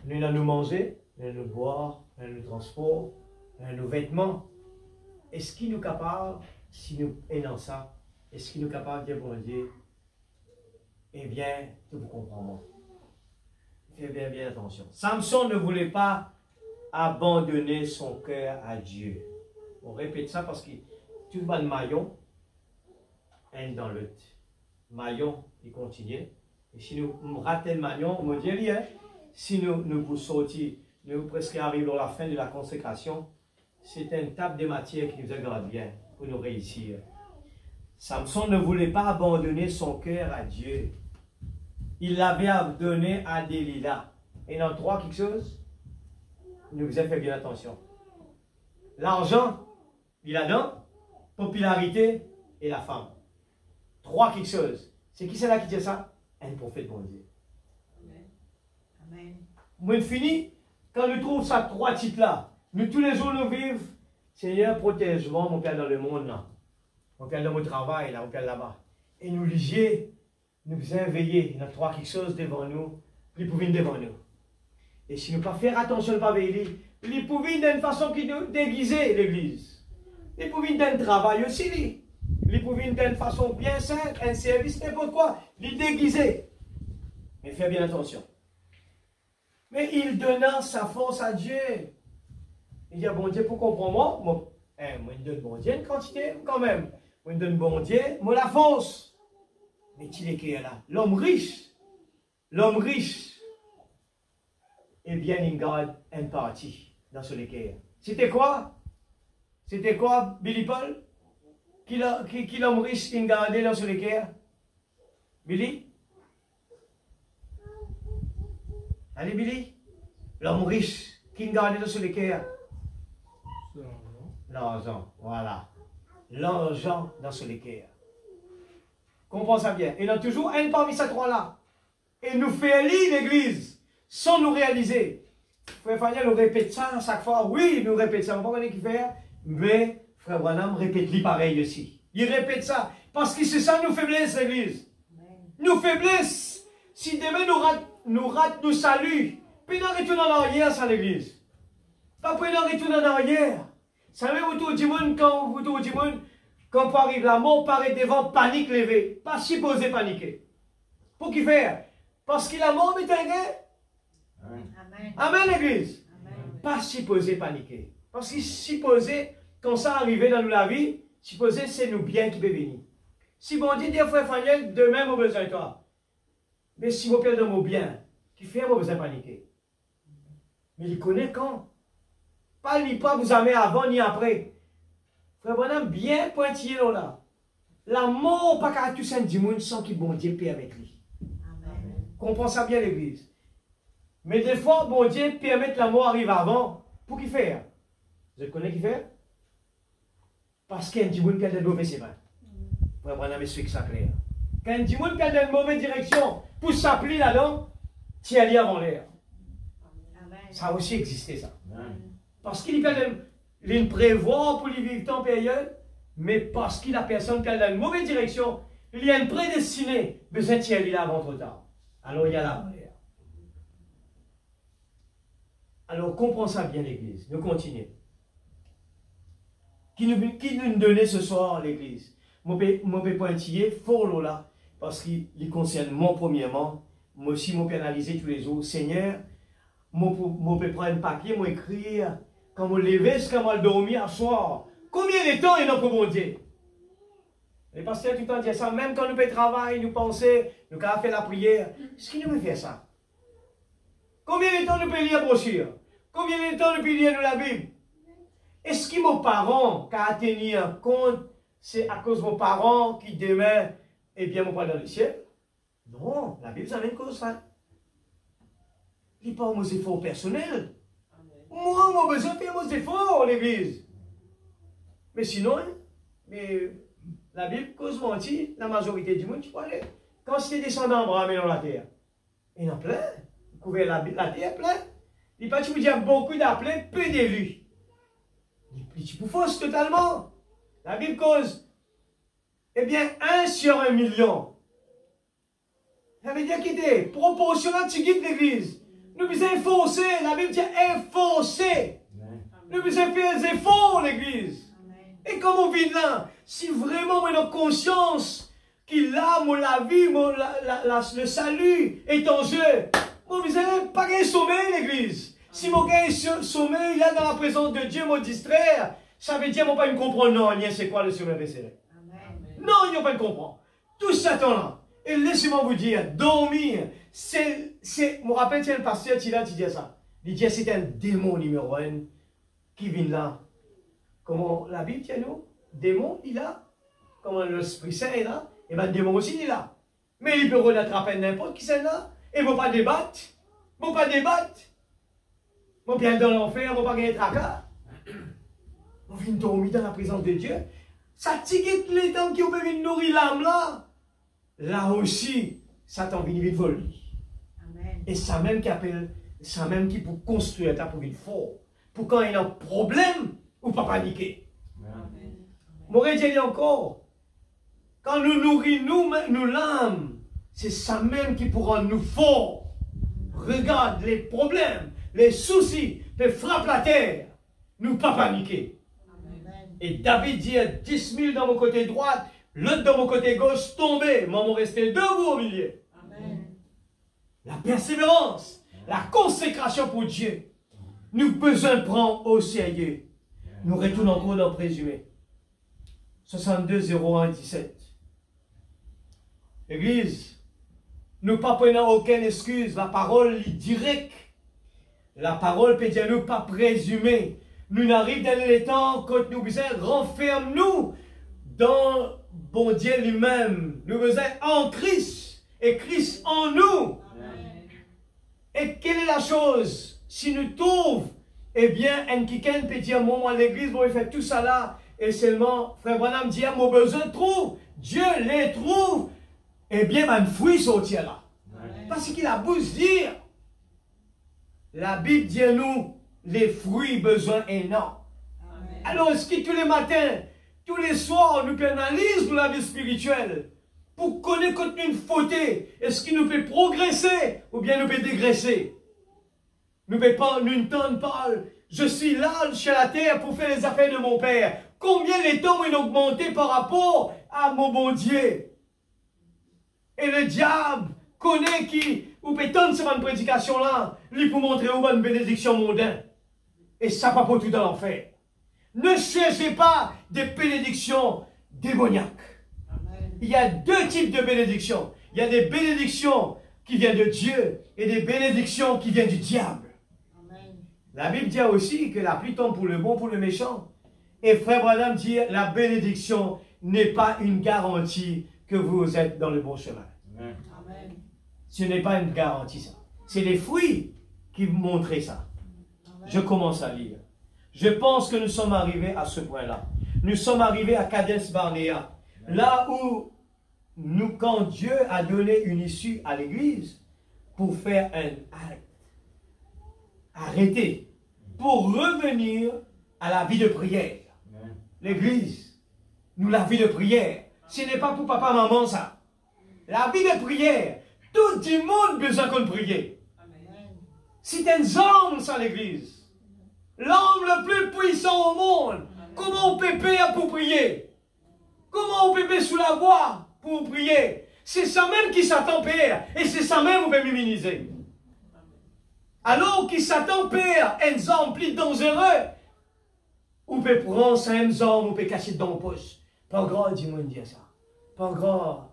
Nous allons nous manger, nous allons nous boire, nous allons nous transporter, nous allons nos vêtements. Est-ce qu'il nous est capable, si nous est dans ça, est-ce qu'il nous est capable de dire bon Dieu, eh bien, tout vous comprends. Faites bien attention. Samson ne voulait pas abandonner son cœur à Dieu. On répète ça parce que tout va de maillon, un dans l'autre. Maillon, il continue. Et si nous ratons le maillon, on me dit rien. Si nous vous sortis, nous presque arrivons à la fin de la consécration, c'est une table de matière qui nous aide bien pour nous réussir. Samson ne voulait pas abandonner son cœur à Dieu. Il l'avait donné à Delilah. Et dans trois quelque chose, nous vous avez fait bien attention. L'argent, Il a donc popularité et la femme. Trois quelque chose. C'est qui c'est là qui dit ça? Un prophète bon Dieu. Amen. Moi, fini, quand nous trouvons ça trois titres là, nous tous les jours nous vivons, Seigneur, protège-moi, mon Père dans le monde là. Mon Père dans mon travail là, mon Père là-bas. Et nous liger, nous veiller, il y a trois quelque chose devant nous, puis pour venir devant nous. Et si nous ne pas faire attention, ne pas veiller, il pour venir d'une façon qui nous déguiser l'église. Il pour venir d'un travail aussi, il pour venir d'une façon bien simple, un service, n'importe quoi, il déguiser. Mais fais bien attention. Mais il donna sa force à Dieu. Il dit, bon Dieu, pour comprendre moi, moi, il donne bon Dieu une quantité quand même. Moi, il donne bon Dieu, moi la force. Mais qui est qui est là? L'homme riche, eh bien, il garde une partie dans ce équerre. C'était quoi? C'était quoi, Billy Paul? Qui l'homme riche, il gardait dans ce équerre? Billy? Allez, Billy? L'homme riche, qui gardait dans ce équerre? L'argent, voilà. L'argent dans ce équerre. Comprends ça bien. Il y en a toujours un parmi ces trois-là. Et nous fait lire l'église sans nous réaliser. Frère Faniel nous répète ça à chaque fois. Oui, il nous répète ça. On ne va pas qui faire. Mais Frère Branham répète-lui pareil aussi. Il répète ça. Parce que c'est ça nos faiblesses, l'église. Nos faiblesses. Si demain nous rate nos saluts, puis nous retournons en arrière sans l'église. Pas puis nous retournons en arrière. Ça veut autour du monde, quand on arrive la mort, paraît devant, panique levée. Pas supposé paniquer. Pour qui faire? Parce que la mort est un gain. Amen. Amen, l'église. Pas supposé paniquer. Parce que supposé, quand ça arrive dans la vie, supposé c'est nous bien qui peut venir. Si bon Dieu dit, frère Faniel, demain, mon besoin de toi. Mais si mon père de mon bien, qui fait mon besoin de paniquer. Mais il connaît quand. Pas ni pas vous avez avant ni après. Frère Branham bien pointillé là. La mort pas qu'à tout ça du monde sans qu'il bon Dieu paie avec lui. Amen. Comprends ça bien l'église. Mais des fois, bon Dieu permet que la mort arrive avant. Pour qui faire? Vous connaissez qui faire? Parce qu'il y a un monde qui a de mauvais sévères. Frère Branham explique ça clair. Quand un monde qui a de mauvaise direction pour s'appeler là-dedans, tu es allé avant l'air. Ça a aussi existé ça. Amen. Parce qu'il il prévoit pour les vivre en période, mais parce qu'il a personne qui a dans une mauvaise direction, il y a une prédestinée, besoin de tirer avant trop tard. Alors il y a la prière. Alors comprends ça bien l'église. Nous continuons. Qui nous donnait ce soir l'église? Mon père pointillé, fort là, parce qu'il concerne moi premièrement, moi aussi mon père analyser tous les jours. Seigneur, mon père prendre un papier, moi écrire. Quand on lever, c'est quand on dormir à soir. Combien de temps il y a pour mon Dieu? Les pasteurs tout le temps disent ça, même quand nous faisons travail, nous pensons, nous avons fait la prière. Est-ce qu'il nous fait ça? Combien de temps nous pouvons lire la brochure? Combien de temps nous pouvons lire la Bible? Est-ce que nos parents, qui ont tenir compte, c'est à cause de vos parents qui demain, eh bien, mon Père dans le ciel? Non, la Bible, ça n'a même cause ça. Il n'y a pas mes efforts personnels. Moi, j'ai besoin de faire mes efforts, l'église. Mais sinon, la Bible cause mentir, la majorité du monde, tu vois, quand c'était descendant d'Abraham dans la terre, il y en a plein. Couvert la terre, plein. Il n'y a pas de dire beaucoup d'appelés, peu d'élus. Il dit fausse totalement. La Bible cause, eh bien, 1 sur 1 million. Ça veut dire qu'il était proportionnel tu guides l'église. Nous devons enfoncer, la Bible dit enfoncer. Nous devons faire des efforts, l'église. Et comme on vit là, si vraiment on a conscience qu'il a la vie, le salut est en jeu, on ne devons pas gagner sommeil, l'église. Si mon gagne sommeil, là dans la présence de Dieu, me distraire, ça veut dire que je ne peux pas comprendre, non, c'est quoi le sommeil récélé. Non, il ne peut pas comprendre. Tout Satan là. Et laissez-moi vous dire, dormir, je me rappelle, c'est le pasteur qui dit ça. Il dit, c'est un démon numéro 1 qui vient là. Comment la Bible tient nous? Démon, il est là. Comment l'Esprit Saint est là? Et bien le démon aussi, il est là. Mais il peut attraper n'importe qui c'est là. Et il ne va pas débattre. Il ne va pas débattre. Il va bien dans l'enfer, il ne va pas gagner tracas. Il on vient dormir dans la présence de Dieu. Ça tique les temps qui ont pu nourrir l'âme là. Là aussi, Satan vient vite voler. Et ça même qui appelle, ça même qui pour construire ta pour vite fort. Pour quand il y a un problème, ou pas paniquer. M'aurait dit encore, quand nous nourrissons nous l'âme, c'est ça même qui pourra nous forts. Regarde les problèmes, les soucis, peuvent frapper la terre. Nous pas paniquer. Et David dit 10 000 dans mon côté droit, l'autre dans mon côté gauche tombé. Maman restait debout au milieu. Amen. La persévérance, la consécration pour Dieu. Nous besoin prendre au sérieux. Nous retournons encore dans le présumé. 62 01 17. Église, nous ne prenons aucune excuse. La parole est directe. La parole peut dire nous pas présumer. Nous n'arrivons dans les temps quand nous besoin renferme-nous dans bon Dieu lui-même. Nous besoin en Christ et Christ en nous. Amen. Et quelle est la chose? Si nous trouvons, eh bien, un quelqu'un peut dire, moi, à l'église, bon, il fait tout ça là, et seulement, frère Branham dit, mon besoin trouve, Dieu les trouve, eh bien, un fruit sortir là. Amen. Parce qu'il a beau se dire, la Bible dit à nous, les fruits besoin énorme. Amen. Alors, est-ce que tous les matins, tous les soirs, nous analysons la vie spirituelle pour connaître une faute, est-ce qu'il nous fait progresser ou bien nous fait dégraisser? Nous ne pas, je suis là sur la terre pour faire les affaires de mon Père. Combien les temps ont augmenté par rapport à mon bon Dieu? Et le diable connaît qui, ou peut tendre sur une prédication là, lui pour montrer où une bénédiction mondaine. Et ça pas pour tout dans l'enfer. Ne cherchez pas des bénédictions démoniaques. Amen. Il y a deux types de bénédictions. Il y a des bénédictions qui viennent de Dieu et des bénédictions qui viennent du diable. Amen. La Bible dit aussi que la pluie tombe pour le bon, pour le méchant. Et frère Branham dit la bénédiction n'est pas une garantie que vous êtes dans le bon chemin. Amen. Ce n'est pas une garantie ça. C'est les fruits qui montrent ça. Amen. Je commence à lire. Je pense que nous sommes arrivés à ce point-là. Nous sommes arrivés à Kadesh Barnea. Là où, quand Dieu a donné une issue à l'église pour faire un acte, arrêter, pour revenir à la vie de prière. L'église, nous la vie de prière, ce n'est pas pour papa, maman ça. La vie de prière, tout le monde a besoin qu'on prie. C'est un homme ça l'église. L'homme le plus puissant au monde. Comment on peut payer pour prier? Comment on peut payer sous la voie pour prier? C'est ça même qui s'attend père. Et c'est ça même qu'on peut minimiser. Alors qu'il s'attend père, un homme plus dangereux, on peut prendre ça un homme, on peut cacher dans la poche. Pas grand, dis-moi dire ça. Pas grand.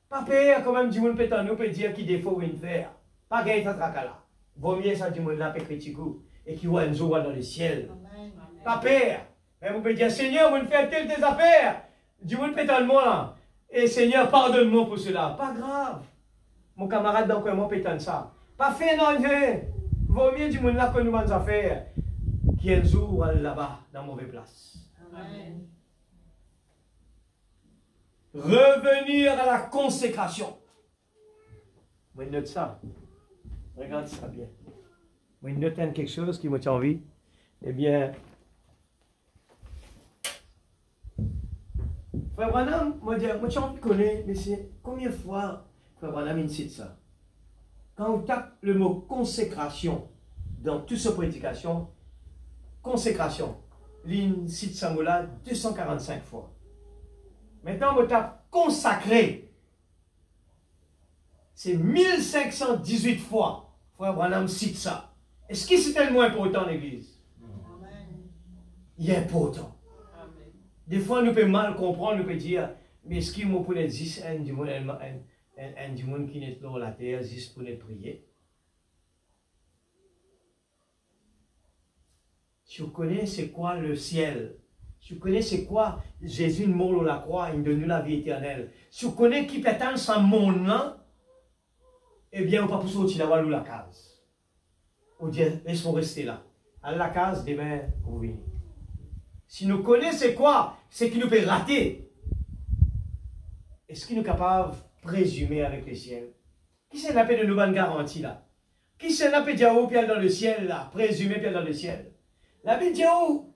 Pas père, quand même, dis-moi peut dire qu'il défaut une faire. Pas gagne ça là. Vaut mieux ça, dis-moi là, peut critiquer. Et qui voit un jour dans le ciel. Amen. Pas père. Mais vous pouvez dire, Seigneur, vous me faites telle des affaires. Dis-moi pétale-moi là. Et Seigneur, pardonne-moi pour cela. Pas grave. Mon camarade dans quoi moi pétale ça. Pas fait non, vaut mieux dis-moi là que nous avons affaires. Qui un jour là-bas, dans mauvaise place. Amen. Revenir à la consécration. Vous note ça. Regarde ça bien. Vous notez quelque chose qui me tient envie. Eh bien, Frère Branham, moi j'ai envie de connaître, mais c'est combien de fois Frère Branham il cite ça? Quand on tape le mot consécration dans toute sa prédication, consécration, il cite ça mot-là 245 fois. Maintenant, on tape consacré. C'est 1518 fois. Frère Branham cite ça. Est-ce que c'est tellement important l'église? Il est important. Amen. Des fois, nous pouvons mal comprendre, nous pouvons dire, mais est-ce qu'il me peut dire un du monde qui est dans la terre, juste pour nous prier? Si vous connaissez c'est quoi le ciel, si vous connaissez c'est quoi Jésus mort sur la croix, il donne la vie éternelle, si vous connaissez qui peut attendre ce monde-là, eh bien, on ne peut pas sortir là-bas ou la case. On dit, laisse-moi rester là. À la case, demain, vous venez. Si nous connaissons quoi, c'est qu'il nous peut rater. Est-ce qu'il nous est capable de présumer avec le ciel? Qui c'est la paix de nous bonne garantie là? Qui c'est la paix de Dieu puis dans le ciel là? Présumer puis dans le ciel. La paix de Dieu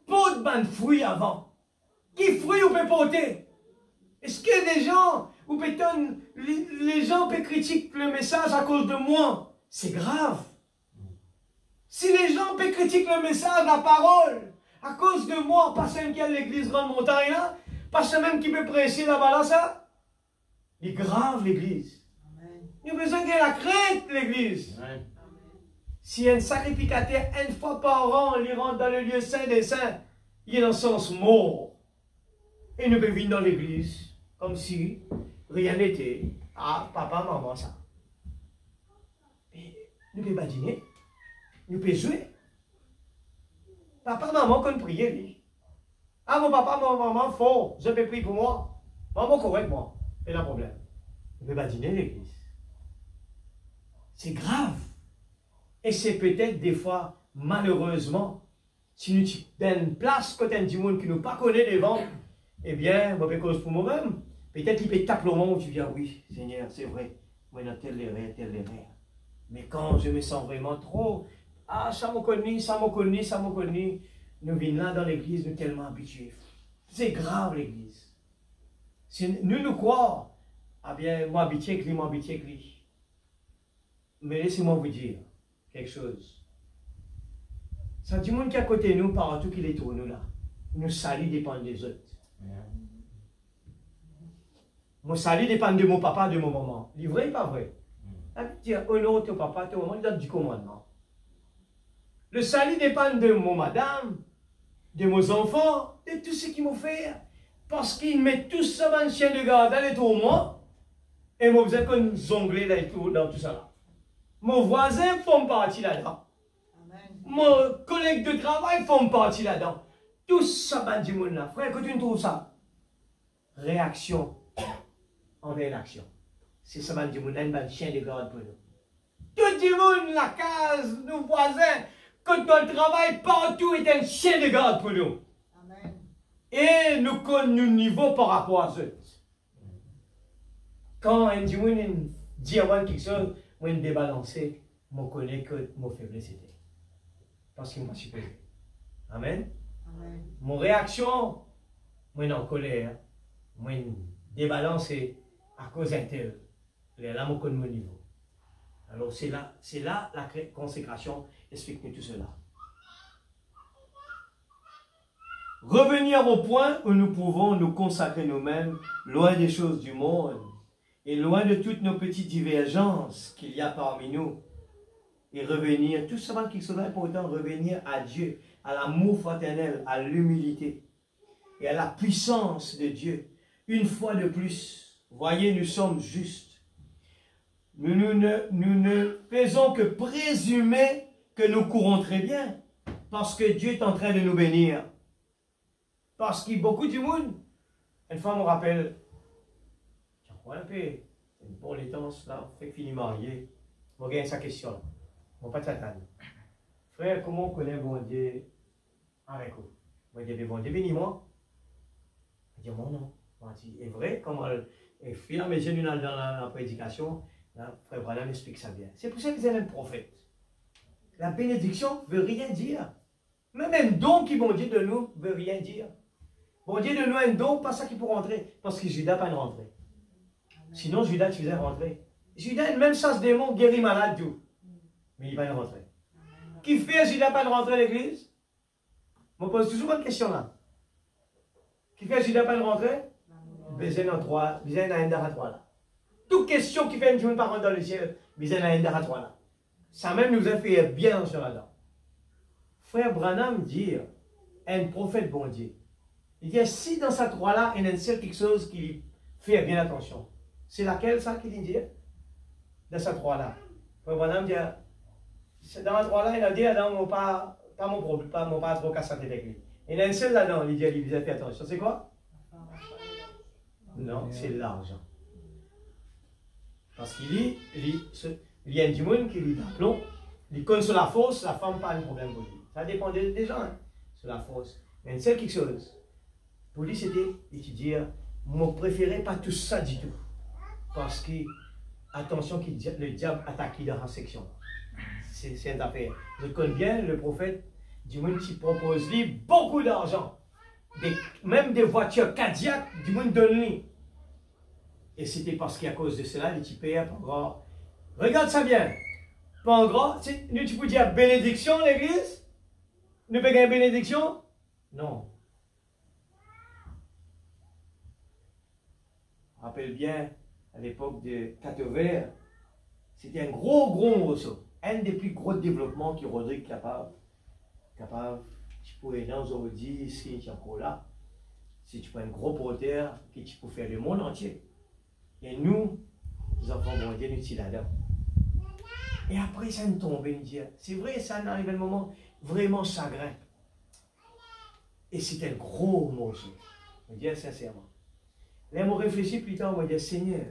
porte de fruits avant. Qui fruits on peut porter? Est-ce que les gens, ou peut-être les gens peuvent critiquer le message à cause de moi? C'est grave. Si les gens peuvent critiquer le message, la parole, à cause de moi, pas celle qui a l'église grande montagne là, pas celle même qui peut prêcher là-bas là, ça, c'est grave l'église. Il y a besoin de la crainte l'église. Si un sacrificateur, une fois par an, il rentre dans le lieu saint des saints, il est dans le sens mort. Et nous pouvons venir dans l'église comme si rien n'était. Ah, papa, maman, ça. Et nous ne pouvons pas dîner. Nous pouvons jouer. Papa, maman, qu'on prie, lui. Ah, mon papa, mon maman, fort. Je peux prier pour moi. Maman, correct, moi. C'est un problème. Nous ne pouvons pas dîner l'église. C'est grave. Et c'est peut-être des fois, malheureusement, si nous avons une place côté du monde qui ne pas connaît devant, eh bien, moi, je cause pour moi-même. Peut-être qu'il peut taper le moment où tu dis, ah oui, Seigneur, c'est vrai, moi, dans tel erreur. Mais quand je me sens vraiment trop, ah, ça m'a connu, nous venons là dans l'église, nous sommes tellement habitués. C'est grave l'église. Si nous croyons, ah bien, moi, habitué avec lui. Mais laissez-moi vous dire quelque chose. Ça du monde qui est à côté de nous, partout qu'il est autour de nous là. Nous salut dépend des autres. Mon salut dépend de mon papa, de mon maman. C'est vrai ou pas vrai? Dire honore ton papa, ton maman, il donne du commandement. Le salut dépend de mon madame, de mes enfants, de tout ce qu'ils m'ont fait. Parce qu'ils mettent tous ça dans le chien de garde dans les tours moi. Et moi, vous êtes comme zonglé dans tout ça là. Mon voisin font partie là-dedans. Mon collègue de travail font partie là-dedans. Tout ça, ben du monde là. Frère, quand tu trouves ça, réaction envers l'action. C'est ça, ben du monde là, un chien de garde pour nous. Tout le monde, la case, nos voisins, quand on travaille partout, est un chien de garde pour nous. Amen. Et nous connaissons nos niveaux par rapport à eux. Quand un du monde dit à moi quelque chose, moi, je débalancé, je connais que mon faiblesse était. Parce qu'il m'a supposé. Amen. Amen. Mon réaction, moi, je suis en colère. Moi, je débalancé à cause d'un tel. Là, je connais mon niveau. Alors, c'est là la consécration explique-nous tout cela. Revenir au point où nous pouvons nous consacrer nous-mêmes, loin des choses du monde, et loin de toutes nos petites divergences qu'il y a parmi nous, et revenir, tout ça qui serait important, revenir à Dieu, à l'amour fraternel, à l'humilité, et à la puissance de Dieu. Une fois de plus, voyez, nous sommes justes. Nous ne faisons que présumer que nous courons très bien, parce que Dieu est en train de nous bénir. Parce qu'il y a beaucoup de monde. Une fois, on me rappelle, je crois un peu, pour les temps, là, fait fini marié, on gagne sa question là. Mon pas de Satan. Frère, comment on connaît bon Dieu avec vous? Moi, je dis, bon Dieu, bénis-moi. Je dis, mon non. C'est vrai, comme elle fait la mesure dans la prédication, là, frère Branham explique ça bien. C'est pour ça qu'ils aiment le prophète. La bénédiction ne veut rien dire. Même un don qui bon Dieu de nous ne veut rien dire. Bon Dieu de nous un don, pas ça qui peut rentrer. Parce que Judas n'a pas rentré. Sinon, Judas, tu faisais rentrer. Judas a une même chasse démon, guéri malade, tout. Mais il va y rentrer. Qui fait Judas pas de rentrer à l'église? Je me pose toujours une question là. Qui fait Judas pas de rentrer? Besoin dans trois, besoin dans un d'ara trois là. Toute question qui fait une journée par an dans le ciel, besoin dans un d'ara trois là. Ça même nous a fait bien sur là-dedans. Frère Branham dit, un prophète bon Dieu, il dit, si dans sa trois là, il y a une seule quelque chose qui lui fait bien attention. C'est laquelle ça qu'il dit? Dans sa trois là. Frère Branham dit, dans la trois là, il a dit, non, pas mon problème, pas trop cassé avec lui. Il y a une seule là-dedans, il dit, il vous a fait attention. C'est quoi? Non, c'est l'argent. Parce qu'il dit, il y a un monde qui lui d'aplomb, il connaît sur la force, la femme pas un problème pour lui. Ça dépend des gens, hein, sur la force. Mais une seule quelque chose. Pour lui, c'était étudier. Mon préféré, pas tout ça du tout. Parce que, attention, le diable attaque dans la section. C'est une affaire. Je connais bien le prophète du monde qui propose lui beaucoup d'argent. Même des voitures Cadillac, du monde donne lui. Et c'était parce qu'à cause de cela, les types pas gras. Regarde ça bien. Pas gras. Nous, tu peux dire bénédiction, l'église? Nous pouvons gagner bénédiction? Non. Je rappelle bien, à l'époque de Catover, c'était un gros morceau. Un des plus gros développements que Rodrigue capable, tu pourrais dans aujourd'hui, si tu es encore là, si tu prends un gros porteur, que tu peux faire le monde entier. Et nous, les enfants de Dieu, nous sommes là-dedans. Et après, ça nous tombe, nous dit, c'est vrai, ça arrive un moment vraiment chagrin. Et c'est un gros morceau. Je dis sincèrement. Là, je réfléchis plus tard, je me dis, Seigneur,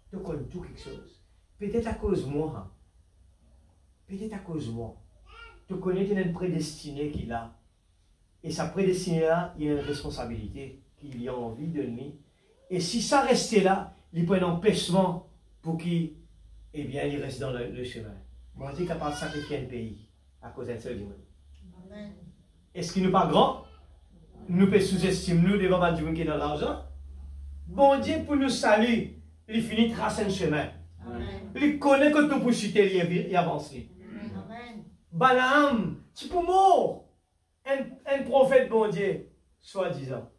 tu connais tout quelque chose. Peut-être à cause de moi. Peut-être à cause de moi. Tu connais qu'il y a une prédestinée qu'il a. Et sa prédestinée-là, il y a une responsabilité qu'il a envie de lui. Et si ça restait là, il prend un empêchement pour qu'il il reste dans le chemin. Bon, on est capable de sacrifier un pays à cause d'un seul dimanche. Est-ce qu'il n'est pas grand? Nous pouvons sous-estimer nous devant un dimanche qui est dans l'argent. Bon Dieu, pour nous saluer, il finit de tracer un chemin. Amen. Il connaît que tout pour chuter, il avance. Balaam, tu peux mourir. Un prophète, bon Dieu, soi-disant.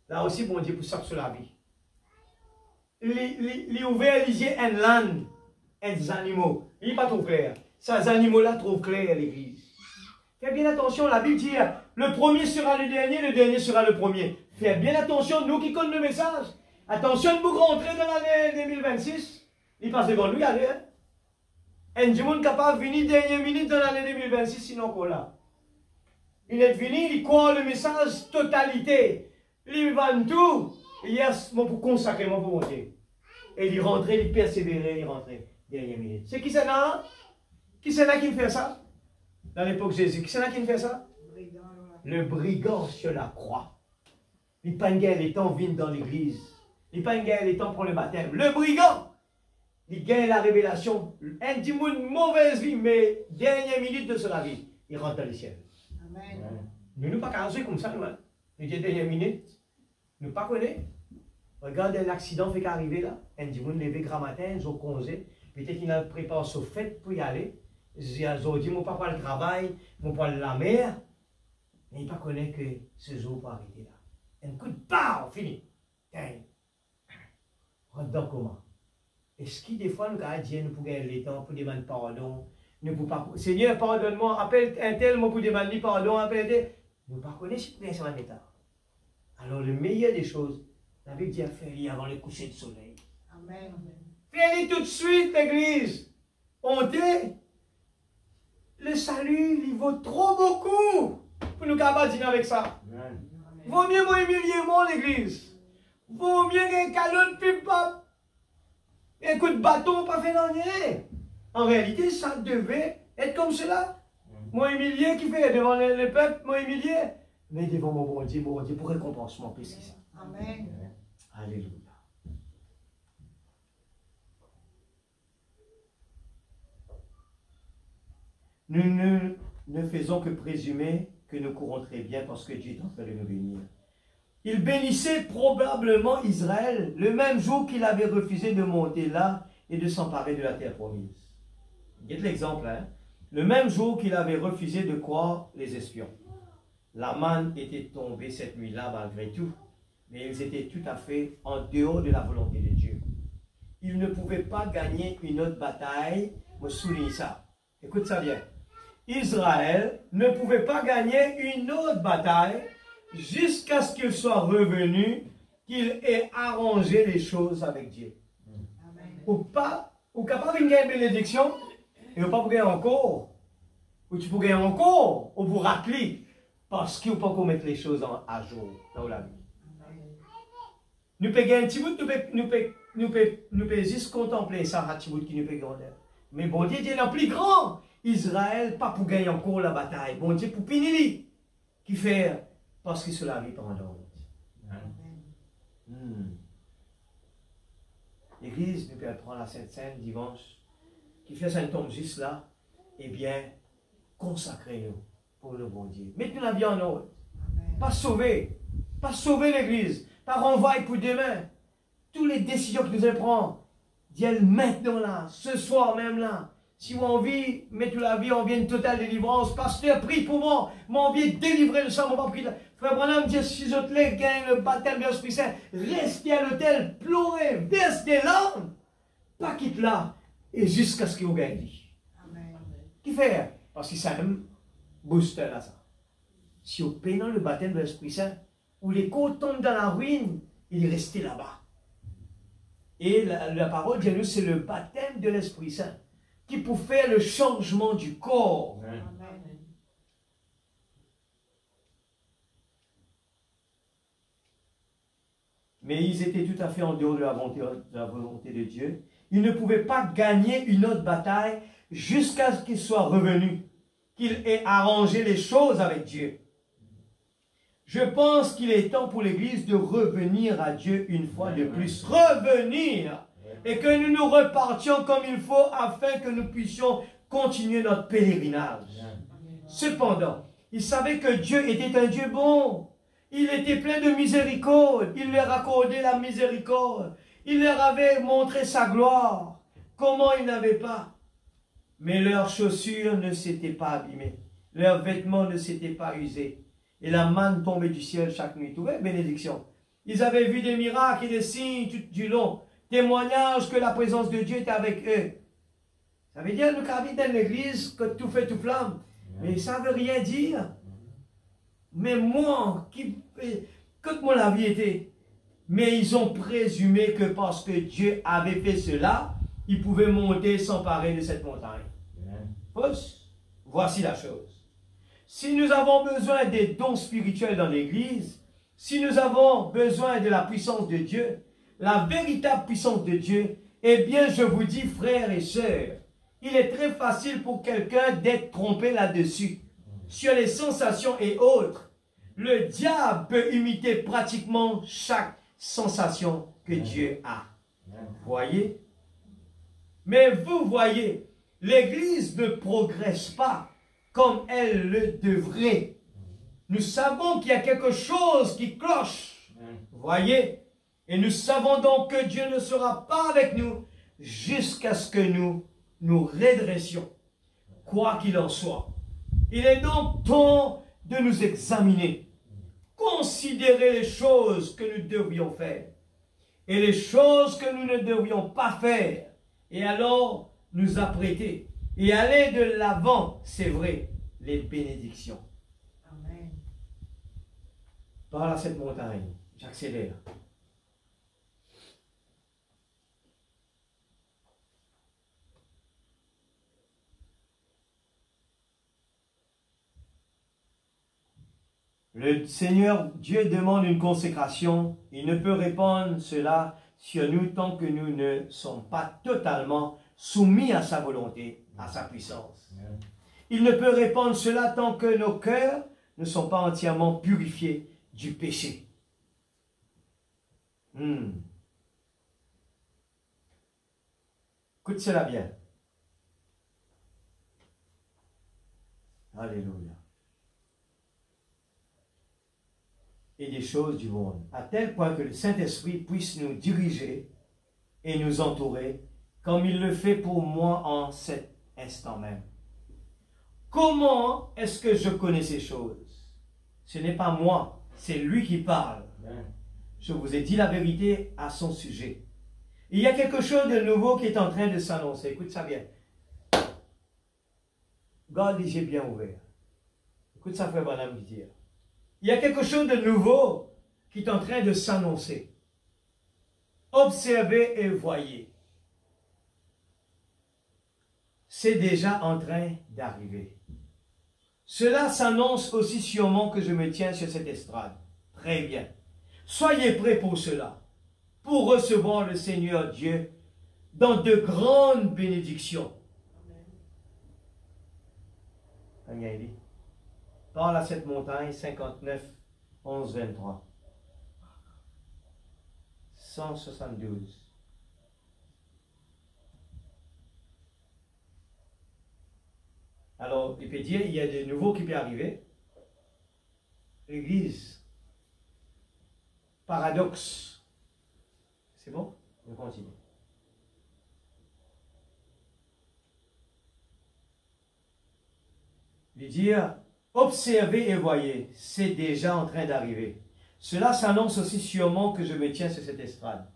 Là aussi, bon Dieu, pour ça sur la vie. Il ouvert les yeux un land, des animaux. Il n'est pas trop clair. Ces animaux-là trop clairs, l'église. Faites bien attention, la Bible dit, le premier sera le dernier sera le premier. Faites bien attention, nous qui connaissons le message. Attention, nous rentrer dans l'année 2026. Il passe devant nous, allez. Un monde capable de venir dernière minute dans l'année 2026, sinon qu'on l'a. Il est venu, il croit le message totalité. Il vend tout. Yes, pour consacrer mon pour monter. Et il rentrait, il persévérait, il rentrait dernière minute. C'est qui c'est là? Qui c'est là qui me fait ça? Dans l'époque de Jésus, qui c'est là qui me fait ça? Le brigand sur la croix. Il pas les temps viennent dans l'église. Il pas les temps pour le baptême. Le brigand, il gagne la révélation. Un petit monde mauvaise vie, mais dernière minute de sa vie, il rentre dans le ciel. Amen. Nous ne pas caser comme ça, nous. Hein. Nous disons dernière minute, nous ne pas connaître. Regarde un accident fait qu'arriver là. Un petit monde levé grand matin, ils ont congé. Peut-être qu'il a préparé sa fête pour y aller. Ils ont dit, mon papa le travail, mon papa la mer. Mais il ne connaît que ce jour pour arrêter là. Un coup de barre, fini. Rentre dans comment? Est-ce que des fois, nous avons dit, nous pouvons gagner le temps pour demander pardon? Nous pouvons pas. Seigneur, pardonne-moi, appelle un tel, moi pour demander pardon, appelle un tel. Nous ne connaissons pas ce état. Alors, le meilleur des choses, la Bible dit à faire avant le coucher du soleil. Amen. Fais-le tout de suite, l'église. On dit, le salut, il vaut trop beaucoup pour nous capables dîner avec ça. Amen. Vaut mieux moi humilier moi, l'église. Vaut mieux qu'un calot de pipe-pop. Un coup de bâton, pas fait rien. En réalité, ça devait être comme cela. Moi humilié, qui fait devant le peuple, moi humilié. Mais devant mon bon Dieu, pour récompensement plus que ça. Amen. Alléluia. Nous ne faisons que présumer que nous courons très bien parce que Dieu est en train de nous bénir. Il bénissait probablement Israël le même jour qu'il avait refusé de monter là et de s'emparer de la terre promise. Guette l'exemple, hein? Le même jour qu'il avait refusé de croire les espions. La manne était tombée cette nuit-là malgré tout, mais ils étaient tout à fait en dehors de la volonté de Dieu. Ils ne pouvaient pas gagner une autre bataille, je souligne ça. Écoute ça bien. Israël ne pouvait pas gagner une autre bataille jusqu'à ce qu'il soit revenu, qu'il ait arrangé les choses avec Dieu. Amen. Ou capable de gagner une bénédiction, et ou pas pour gagner encore, ou tu peux gagner encore, ou pour racler, parce qu'il ne faut pas mettre les choses à jour dans la vie. Nous pouvons gagner un petit bout, nous pouvons juste contempler ça, un petit bout qui nous peut gagner. Mais bon Dieu, Dieu est le plus grand. Israël, pas pour gagner encore la bataille. Bon Dieu, pour Pinili, qui fait parce que cela arrive en d'autres. L'Église, nous peut prendre la Sainte Seine dimanche, qui fait ça tombe juste là, eh bien, consacrez-nous pour le bon Dieu. Mettez la vie en ordre. Pas sauver l'Église, pas renvoyer pour demain. Toutes les décisions que nous allons prendre, Dieu maintenant là, ce soir même là. Si vous avez envie, mettez la vie, on vient une totale délivrance. Pasteur, prie pour moi. Mon envie de délivrer le sang, mon pas prie. Frère Branham dit, si vous autres gagnent le baptême de l'Esprit Saint, restez à l'hôtel, pleurez, verse des larmes. Pas quitte là, et jusqu'à ce que vous gagnez. Qui fait? Parce que ça même booster là, ça. Si vous payez le baptême de l'Esprit Saint, où les côtes tombent dans la ruine, il est resté là-bas. Et la parole de nous, c'est le baptême de l'Esprit Saint qui peut faire le changement du corps. Amen. Mais ils étaient tout à fait en dehors de la volonté de Dieu. Ils ne pouvaient pas gagner une autre bataille jusqu'à ce qu'il soit revenu, qu'il ait arrangé les choses avec Dieu. Je pense qu'il est temps pour l'Église de revenir à Dieu une fois de plus. Revenir! Et que nous nous repartions comme il faut afin que nous puissions continuer notre pèlerinage. Cependant, ils savaient que Dieu était un Dieu bon. Il était plein de miséricorde. Il leur accordait la miséricorde. Il leur avait montré sa gloire. Comment ils n'avaient pas? Mais leurs chaussures ne s'étaient pas abîmées. Leurs vêtements ne s'étaient pas usés. Et la manne tombait du ciel chaque nuit. Tout est bénédiction. Ils avaient vu des miracles et des signes tout du long. Témoignage que la présence de Dieu était avec eux. Ça veut dire, nous habitons dans l'église, que tout fait tout flamme. Mais ça ne veut rien dire. Mais moi, quand mon vie était, mais ils ont présumé que parce que Dieu avait fait cela, ils pouvaient monter, s'emparer de cette montagne. Voici la chose. Si nous avons besoin des dons spirituels dans l'église, si nous avons besoin de la puissance de Dieu, la véritable puissance de Dieu, eh bien, je vous dis, frères et sœurs, il est très facile pour quelqu'un d'être trompé là-dessus, sur les sensations et autres. Le diable peut imiter pratiquement chaque sensation que Dieu a. Voyez? Mais vous voyez, l'Église ne progresse pas comme elle le devrait. Nous savons qu'il y a quelque chose qui cloche. Voyez? Et nous savons donc que Dieu ne sera pas avec nous jusqu'à ce que nous nous redressions. Quoi qu'il en soit. Il est donc temps de nous examiner. Considérer les choses que nous devions faire. Et les choses que nous ne devions pas faire. Et alors nous apprêter. Et aller de l'avant, c'est vrai, les bénédictions. Amen. Parle à cette montagne. J'accélère. Le Seigneur Dieu demande une consécration. Il ne peut répandre cela sur nous tant que nous ne sommes pas totalement soumis à sa volonté, à sa puissance. Il ne peut répandre cela tant que nos cœurs ne sont pas entièrement purifiés du péché. Écoute cela bien. Alléluia. Et des choses du monde, à tel point que le Saint-Esprit puisse nous diriger et nous entourer, comme il le fait pour moi en cet instant même. Comment est-ce que je connais ces choses? Ce n'est pas moi, c'est lui qui parle. Je vous ai dit la vérité à son sujet. Il y a quelque chose de nouveau qui est en train de s'annoncer. Écoute ça bien. Garde les yeux bien ouverts. Écoute ça, frère Branham dire. Il y a quelque chose de nouveau qui est en train de s'annoncer. Observez et voyez. C'est déjà en train d'arriver. Cela s'annonce aussi sûrement que je me tiens sur cette estrade. Très bien. Soyez prêts pour cela, pour recevoir le Seigneur Dieu dans de grandes bénédictions. Amen. Parle à cette montagne, 59, 11, 23. 172. Alors, il peut dire, il y a de nouveaux qui peuvent arriver. L'Église, paradoxe. C'est bon? On continue. Lui dire, observez et voyez, c'est déjà en train d'arriver. Cela s'annonce aussi sûrement que je me tiens sur cette estrade.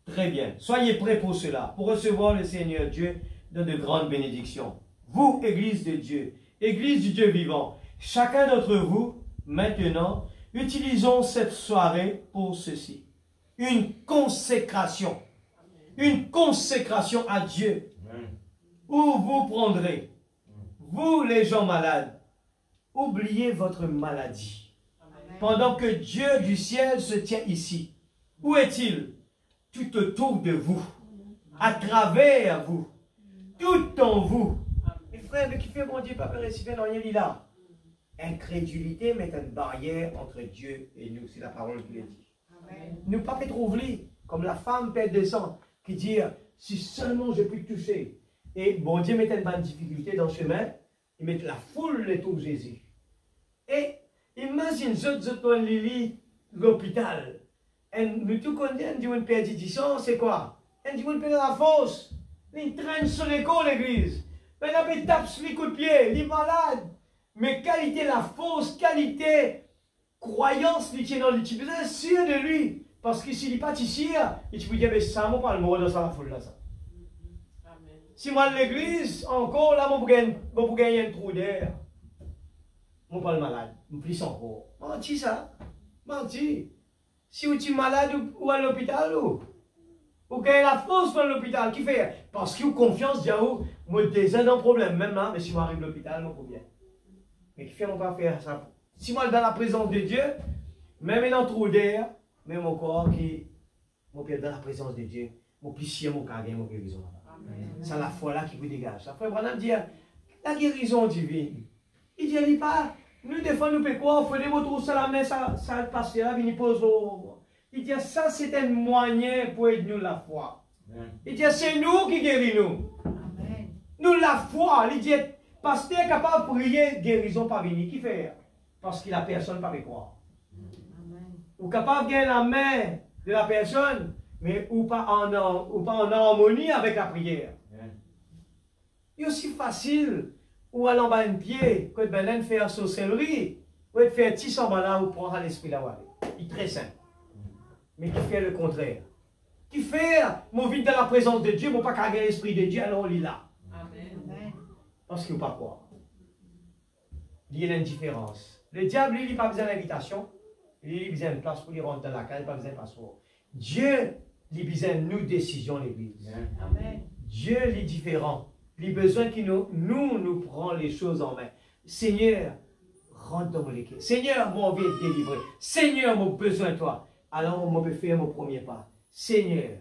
Très bien. Soyez prêts pour cela, pour recevoir le Seigneur Dieu dans de grandes bénédictions. Vous, Église de Dieu, Église du Dieu vivant, chacun d'entre vous, maintenant, utilisons cette soirée pour ceci. Une consécration. Une consécration à Dieu. Où vous prendrez, vous les gens malades, oubliez votre maladie. Pendant que Dieu du ciel se tient ici. Où est-il? Tout autour de vous. À travers vous. Tout en vous. Mes frères, le qui fait mon Dieu, Papa, récipient dans rien là. Incrédulité met une barrière entre Dieu et nous. C'est la parole qui le dit. Nous pas trop oublier, comme la femme perd des sang, qui dit, si seulement je puis toucher. Et bon Dieu met une bonne difficulté dans le chemin, il met la foule autour de Jésus. Et imagine, l'hôpital. Et nous tout connaissons, on dit une perdition, c'est quoi? On dit une la fosse. Il traîne sur l'école, l'église. Mais là, il tape sur les coups de pied, il est malade. Mais qualité la fausse, qualité croyance, il tient dans le type, c'est sûr de lui. Parce que s'il n'est pas ici, il peut dire, mais ça, moi, pas le mot dans la foule là, ça. Si moi, l'église, encore là, moi, pour gagner un trou d'air. Moi, pas le malade, je me plisse encore. Menti ça, menti. Si vous êtes malade ou à l'hôpital, ou gagnez la force pour l'hôpital, qui fait? Parce que vous confiance, diao, moi, des un problème, même là, mais si moi arrive à l'hôpital, moi, pour bien. Mais qui fait, on va faire ça? Si moi, dans la présence de Dieu, même dans le trou d'air, même mon corps qui, mon père, dans la présence de Dieu, mon plissier, mon carré, mon guérison. C'est la foi là qui vous dégage. Ça frère Branham dit, la guérison divine. Il dit, il pas, nous défendons, nous pouvons quoi, on fait des mots sur la main, ça passe là, il pose au. Il dit, ça c'est un moyen pour aider nous la foi. Il dit, c'est nous qui guérissons nous. Nous la foi, il dit, pasteur est capable de prier, guérison pas venir. Qui fait? Parce qu'il a personne pas croire. Ou capable de gagner la main de la personne, mais ou pas en harmonie avec la prière. C'est aussi facile, ou aller en bas de pied, que de faire sorcellerie, ou de faire petit semblant ou prendre à l'esprit là-bas. Il est très simple. Mais qui fait le contraire. Qui fait, mon vide dans la présence de Dieu, mon pas carrer l'esprit de Dieu, alors il est là. Amen. Parce qu'il ne pas croire. Il y a une différence. Le diable, il n'a pas besoin d'invitation. Il a besoin de place pour lui rentrer dans la case, il n'a pas besoin de passeport. Dieu, il a besoin de nous décisions, l'Église. Amen. Dieu, il est différent. Il a besoin que nous prenions les choses en main. Seigneur, rentre dans mon équipe. Seigneur, moi, je vais être délivré. Seigneur, j'ai besoin de toi. Alors, je peux faire mon premier pas. Seigneur,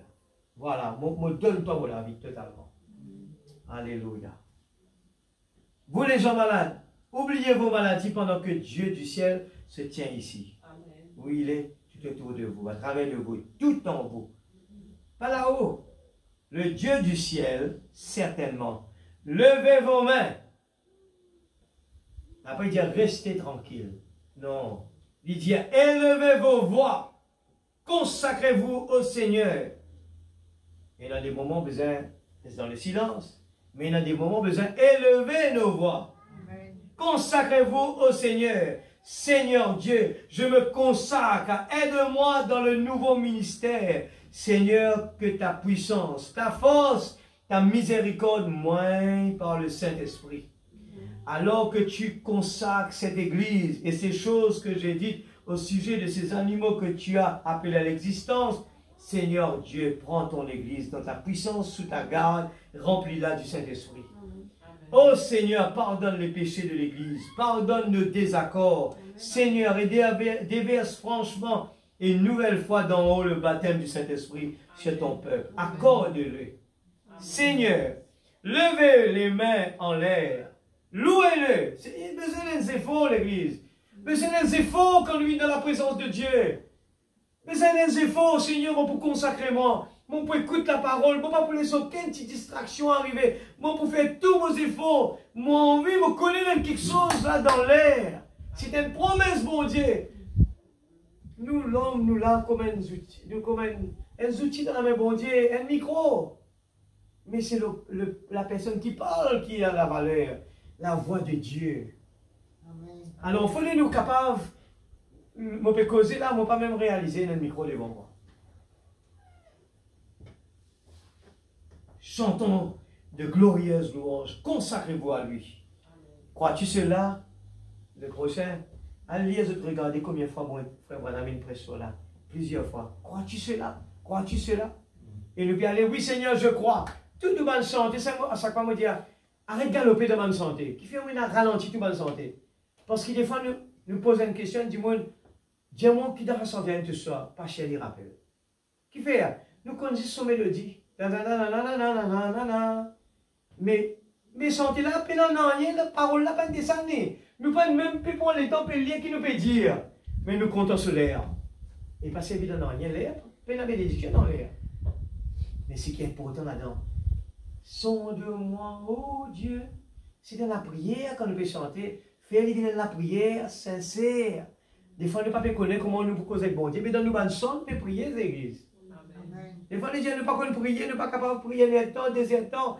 voilà, je donne-toi la vie totalement. Alléluia. Vous les gens malades, oubliez vos maladies pendant que Dieu du ciel se tient ici. Amen. Où il est tout autour de vous, à travers de vous, tout en vous. Pas là-haut. Le Dieu du ciel, certainement. Levez vos mains. Après, il dit restez tranquille. Non. Il dit élevez vos voix. Consacrez-vous au Seigneur. Et dans des moments, besoin, c'est dans le silence. Mais dans des moments, besoin élever nos voix. Consacrez-vous au Seigneur. Seigneur Dieu, je me consacre. Aide-moi dans le nouveau ministère. Seigneur, que ta puissance, ta force, ta miséricorde moigne par le Saint-Esprit. Alors que tu consacres cette église et ces choses que j'ai dites au sujet de ces animaux que tu as appelés à l'existence, Seigneur Dieu, prends ton église dans ta puissance, sous ta garde, remplis-la du Saint-Esprit. Oh Seigneur, pardonne les péchés de l'église, pardonne nos désaccords. Seigneur, et déverse franchement et une nouvelle fois d'en haut le baptême du Saint-Esprit sur ton peuple. Accorde-le. Seigneur, levez les mains en l'air. Louez-le. C'est besoin d'un effort, l'église. Besoin d'un efforts quand on vit dans la présence de Dieu. Besoin d'un efforts, Seigneur, pour consacrer moi. Moi, pour écouter la parole, moi, pas pour laisser aucune petite distraction arriver. Moi, pour faire tous vos efforts. Moi, envie, me connaître quelque chose là dans l'air. C'est une promesse, mon Dieu. Nous, l'homme, nous là comme un outil. Nous, comme un outil dans la main, bon Dieu, un micro. Mais c'est la personne qui parle qui a la valeur. La voix de Dieu. Amen. Alors, il faut nous capables. Je peux causer là, je ne peux pas même réaliser un micro devant moi. Chantons de glorieuses louanges. Consacrez-vous à lui. Crois-tu cela? Le prochain, allez regarder combien de fois mon frère Branham une presse sur là. Plusieurs fois. Crois-tu cela? Crois-tu cela? Et nous bien aller, oui Seigneur, je crois. Tout de bonne santé. À chaque fois, je me dis, arrête de galoper de bonne santé. Qui fait un ralenti de bonne santé? Parce que des fois, nous posons une question, dis-moi, dis-moi qui doit santé tout ça, pas cher les rappels. Qui fait? Nous connaissons son mélodie. Mais santé là, non, rien, la parole là, pas descendue. Nous pas même plus pour les temps liés qui nous peut dire. Mais nous comptons sur l'air. Et parce évidemment, rien l'air, mais la bénédiction dans l'air. Mais ce qui est important là-dedans, sonde-moi, oh Dieu. C'est dans la prière qu'on peut chanter. Faire la prière sincère. Des fois, nous ne pouvons pas connaître comment nous pouvons causer avec bon Dieu, mais dans nous, nous sommes pour prier l'église. Des fois, les gens ne peuvent pas prier, ne sont pas capables de prier le temps, deuxième temps.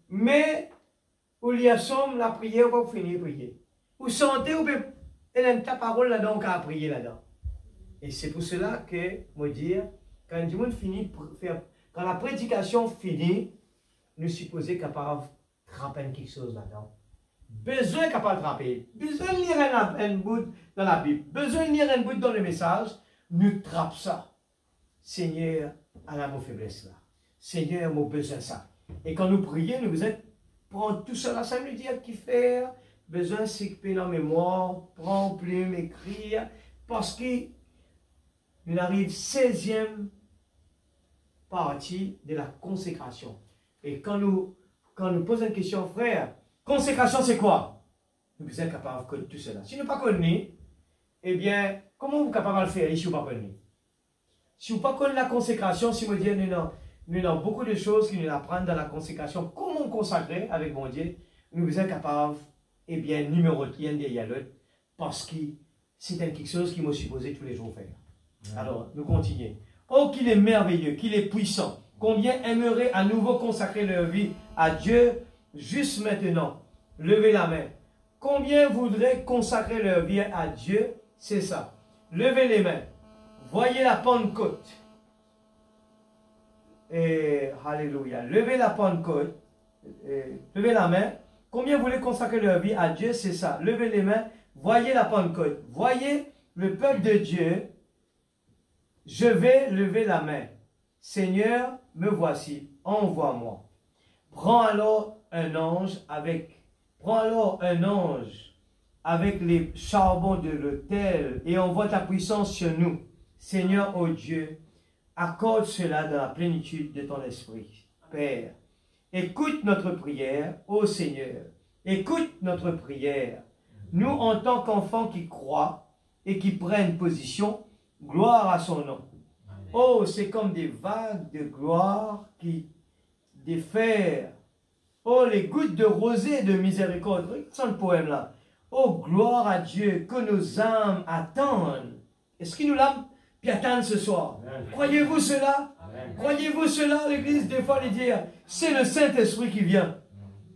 Mais, où il y a somme, la prière, on va finir de prier. Vous sentez, vous pouvez, ta parole là-dedans, on va prier là-dedans. Et c'est pour cela que, moi dire, quand le monde finit, quand la prédication finit, nous supposons capable de trapper quelque chose là-dedans. Besoin capable de trapper. Besoin de lire un bout dans la Bible. Besoin de lire un bout dans le message. Nous trappe ça. Seigneur, à la mon faiblesse là. Seigneur, mon besoin ça. Et quand nous prions, nous besoin prendre tout cela, ça veut dire qu'il fait. Besoin s'équiper dans la mémoire, prendre plume, écrire. Parce que nous arrive 16e partie de la consécration. Et quand nous posons une question, frère, consécration c'est quoi? Nous sommes capables de connaître tout cela. Si nous ne pas connaissons, eh bien, comment vous êtes capable de le faire si vous ne pas connaissez? Si vous ne pas connaissez la consécration, si vous dites, nous avons beaucoup de choses qui nous apprennent dans la consécration, comment consacrer avec mon Dieu, nous sommes capables, eh bien, numéro 1 derrière l'autre, parce que c'est quelque chose qu'il m'a supposé tous les jours faire. Ouais. Alors, nous continuons. Oh, qu'il est merveilleux, qu'il est puissant. Combien aimerait à nouveau consacrer leur vie à Dieu juste maintenant? Levez la main. Combien voudraient consacrer leur vie à Dieu? C'est ça. Levez les mains. Voyez la Pentecôte. Et alléluia. Levez la Pentecôte. Levez la main. Combien voulaient consacrer leur vie à Dieu? C'est ça. Levez les mains. Voyez la Pentecôte. Voyez le peuple de Dieu. Je vais lever la main. Seigneur, me voici. Envoie-moi. Prends alors un ange avec les charbons de l'autel et envoie ta puissance sur nous. Seigneur, ô Dieu, accorde cela dans la plénitude de ton esprit. Père, écoute notre prière, ô Seigneur. Écoute notre prière. Nous, en tant qu'enfants qui croient et qui prennent position, gloire à son nom. Oh, c'est comme des vagues de gloire qui déferlent. Oh, les gouttes de rosée de miséricorde. Regardez le poème là. Oh, gloire à Dieu, que nos âmes attendent. Est-ce qu'il nous l'âme puis attendent ce soir? Croyez-vous cela? Croyez-vous cela? L'Église, des fois, les dire, c'est le Saint-Esprit qui vient.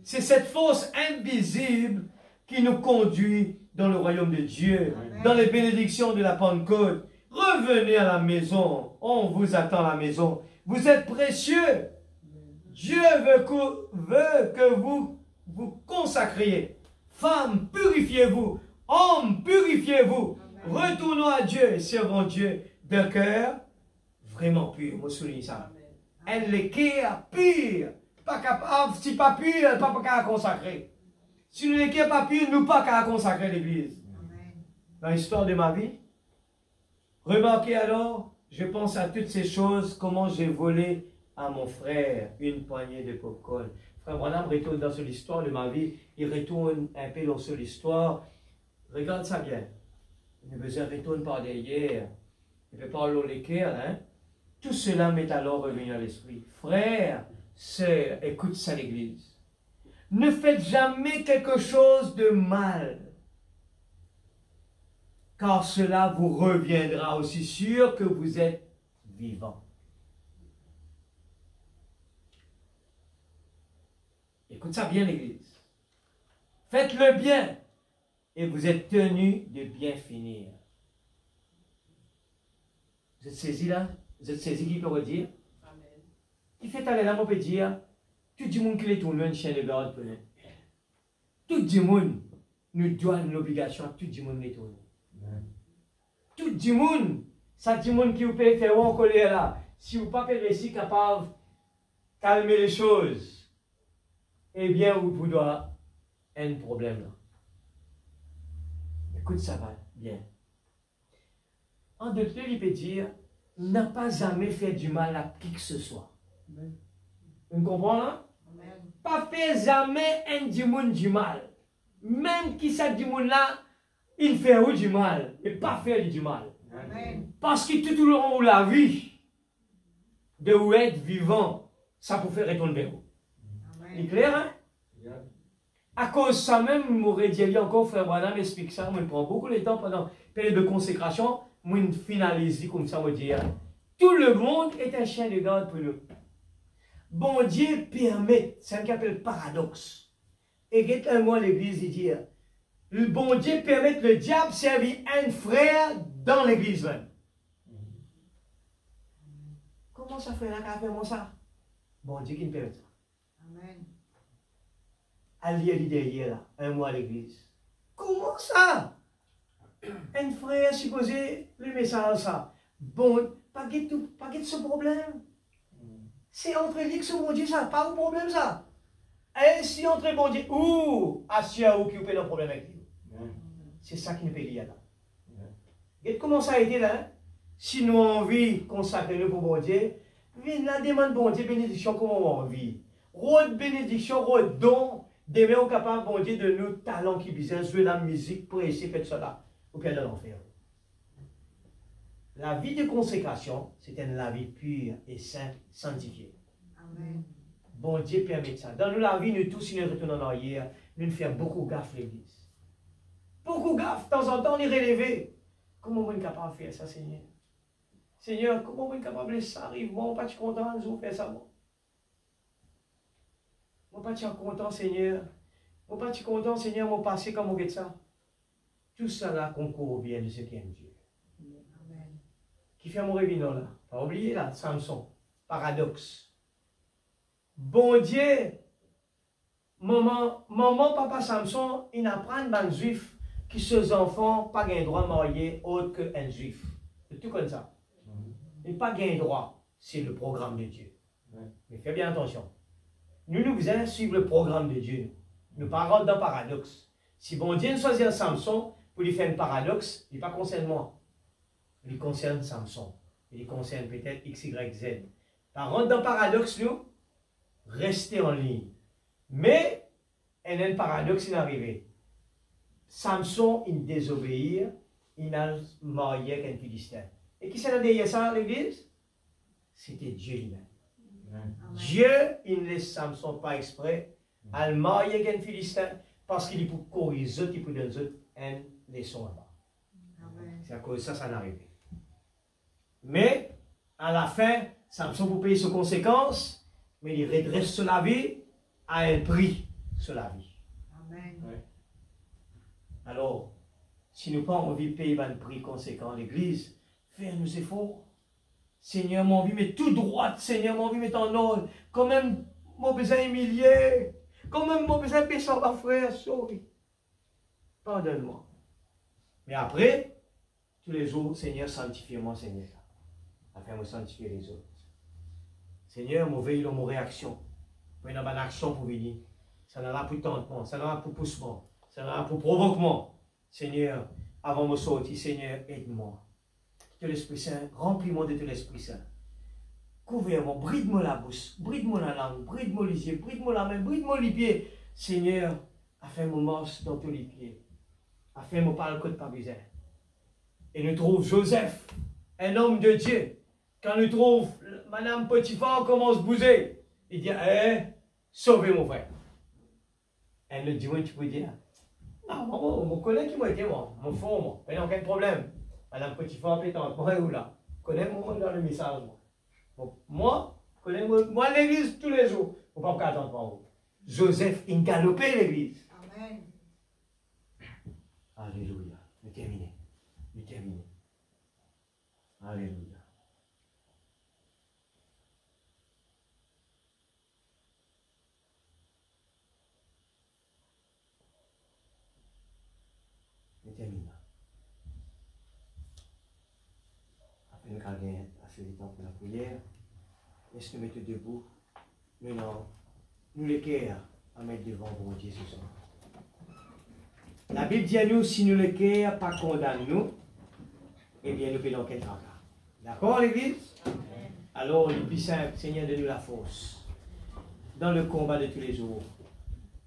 C'est cette force invisible qui nous conduit dans le royaume de Dieu, dans les bénédictions de la Pentecôte. Revenez à la maison. On vous attend à la maison. Vous êtes précieux. Dieu veut que vous vous consacriez. Femmes, purifiez-vous. Hommes, purifiez-vous. Retournons à Dieu et servons Dieu d'un cœur vraiment pur. Moi, souligne ça. Elle est cœur pur. Pas capable, si pas pur, elle n'est pas capable de consacrer. Si nous n'sommes pas pur, nous ne sommes pas capables de consacrer l'Église. Dans l'histoire de ma vie, remarquez alors, je pense à toutes ces choses, comment j'ai volé à mon frère une poignée de popcorn. Frère Branham retourne dans son histoire de ma vie, il retourne un peu dans son histoire, regarde ça bien. Il a besoin de retourner par derrière. Il peut parler les cœurs, hein. Tout cela m'est alors revenu à l'esprit. Frères, sœurs, écoute ça l'Église. Ne faites jamais quelque chose de mal, car cela vous reviendra aussi sûr que vous êtes vivant. Écoute ça bien l'Église. Faites le bien et vous êtes tenus de bien finir. Vous êtes saisis là? Vous êtes saisis qui peut redire? Amen. Il fait aller là, on peut dire, tout le monde qui est tourné un chien de garde pour nous. Tout le monde nous doit une obligation à tout le monde les tourner. Tout le monde, ça dit monde qui vous peut faire en colère là. Si vous n'êtes pas réussi capable de calmer les choses, eh bien, vous doit un problème là. Écoute, ça va bien. En d'autres termes, il peut dire, n'a pas jamais fait du mal à qui que ce soit. Vous comprenez là? Pas fait jamais un du monde du mal. Même qui ça du monde là, il fait ou du mal, et pas faire du mal. Amen. Parce que tout le long de la vie, de vous être vivant, ça peut faire retourner vers vous. C'est clair, hein? À cause de ça même, je m'aurais dit encore, frère Branham m'explique ça, je prends beaucoup de temps pendant la période de consécration, je finalise comme ça, je dire, tout le monde est un chien de garde pour nous. Bon Dieu permet, c'est ce qu'on appelle paradoxe. Et un mois l'église, il dit, le bon Dieu permet le diable servir un frère dans l'église même. Comment ça fait là qu'à faire ça? Bon Dieu qui me permet ça. Amen. Allez derrière là, un mois à l'église. Comment ça? Un frère supposé le message ça. Bon, pas de ce problème. C'est entre lui que ce bon Dieu ça, pas de problème ça. Et si entre bon Dieu ou Assia ou qui a un problème avec lui. C'est ça qui nous peut dire là. Et comment ça a été là? Hein? Si nous avons envie de consacrer nous pour bon Dieu, la demande bon Dieu, bénédiction, comment on a envie. Rôde bénédiction, rôde don, demain on est capable bon Dieu de nos talents qui besoin jouer la musique pour essayer de faire cela. Ou bien de l'enfer. La vie de consécration, c'est la vie pure et sainte, sanctifiée. Amen. Bon Dieu permet ça. Dans la vie, nous tous, nous retournons en arrière, nous faisons beaucoup gaffe l'église. Beaucoup gaffe, de temps en temps, on est relevé. Comment on est capable de faire ça, Seigneur? Seigneur, comment on est capable de laisser ça arriver? Moi, je ne suis pas content de faire ça. Moi, je ne suis pas content, Seigneur. Moi, je ne suis pas content, Seigneur, mon passé, comme on fait ça. Tout ça là concourt bien de ce qui aime Dieu. Amen. Qui fait mon réunion là? Pas oublier là, Samson. Paradoxe. Bon Dieu, maman, papa Samson, il apprend à un juif que ses enfants n'ont pas le droit de marier autre qu'un juif. C'est tout comme ça. Ils n'ont pas le droit. C'est le programme de Dieu. Mais fais bien attention. Nous devons suivre le programme de Dieu. Nous parlons d'un paradoxe. Si bon Dieu choisit Samson pour lui faire un paradoxe, il n'est pas concerne moi. Il concerne Samson. Il concerne peut-être X, Y, Z. Par contre, dans le paradoxe, nous, restez en ligne. Mais, il y a un paradoxe qui est arrivé. Samson, il désobéit, il a marié avec un Philistin. Et qui s'est derrière ça, l'église? C'était Dieu lui-même. Dieu, il ne laisse Samson pas exprès, à le marier avec un Philistin, parce qu'il est pour corriger les autres, il pour donner aux autres une leçon là-bas. C'est à cause de ça, ça n'a arrivé. Mais, à la fin, Samson pour payer ses conséquences, mais il redresse sur la vie à un prix sur la vie. Amen. Ouais. Alors, si nous pas envie de payer un prix conséquent à l'église, faire nos efforts. Seigneur, mon vie, mais tout droit, Seigneur, mon vie, mais en ordre. Quand même, mon besoin humilié. Quand même, mon besoin de pécher ma frère, sorry. Pardonne-moi. Mais après, tous les jours, Seigneur, sanctifie-moi, Seigneur. Afin de me sanctifier les autres. Seigneur, je veille dans mon réaction. Je vais dans une action pour venir. Ça n'a pas pour tentement, ça n'a pas pour poussement, ça n'a pas pour provoquement. Seigneur, avant de me sortir, Seigneur, aide-moi. Que l'Esprit Saint, remplis-moi de tout l'Esprit Saint. Couvre-moi, bride-moi la bouche, bride-moi la langue, bride-moi les yeux, bride-moi la main, bride-moi les pieds. Seigneur, afin que je marche dans tous les pieds. afin de parler de pas besoin. Et nous trouvons Joseph, un homme de Dieu. Quand nous trouvons Madame Potiphar commence à bouger, il dit, sauvez mon frère. Elle nous dit, oui, tu peux dire, ah, mon collègue qui m'a été, mon fond, il n'y a aucun problème. Madame Potiphar, pétante, moi, où là? Connais-moi dans le message, moi, connais-moi l'église tous les jours. Il ne faut pas attendre pour vous. Joseph, il galopait l'église. Amen. Alléluia. Nous terminons. Nous terminons. Alléluia. Nous terminons. Après nous avons assez de temps pour la prière. Laisse-nous mettre debout. Nous les cœurs à mettre devant bon Dieu ce soir. La Bible dit à nous, si nous les cœurs pas condamnent nous, eh bien nous payons quel travail. D'accord l'église? Alors le plus simple, Seigneur, donne-nous la force. Dans le combat de tous les jours.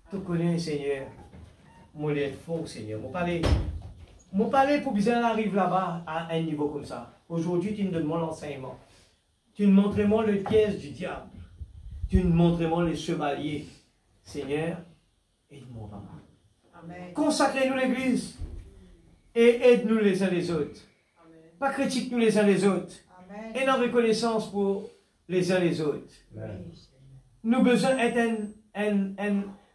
Tu connais, Seigneur, mon être fort, Seigneur. Mon palais pour bien arrive là-bas à un niveau comme ça. Aujourd'hui, tu nous donnes mon enseignement. Tu nous montres moi le piège du diable. Tu nous montres moi les chevaliers. Seigneur, aide-moi, papa. Amen. Consacrez-nous l'église et aide-nous les uns les autres. Amen. Pas critique-nous les uns les autres. Amen. Et en reconnaissance pour les uns les autres. Amen. Nous besoin d'être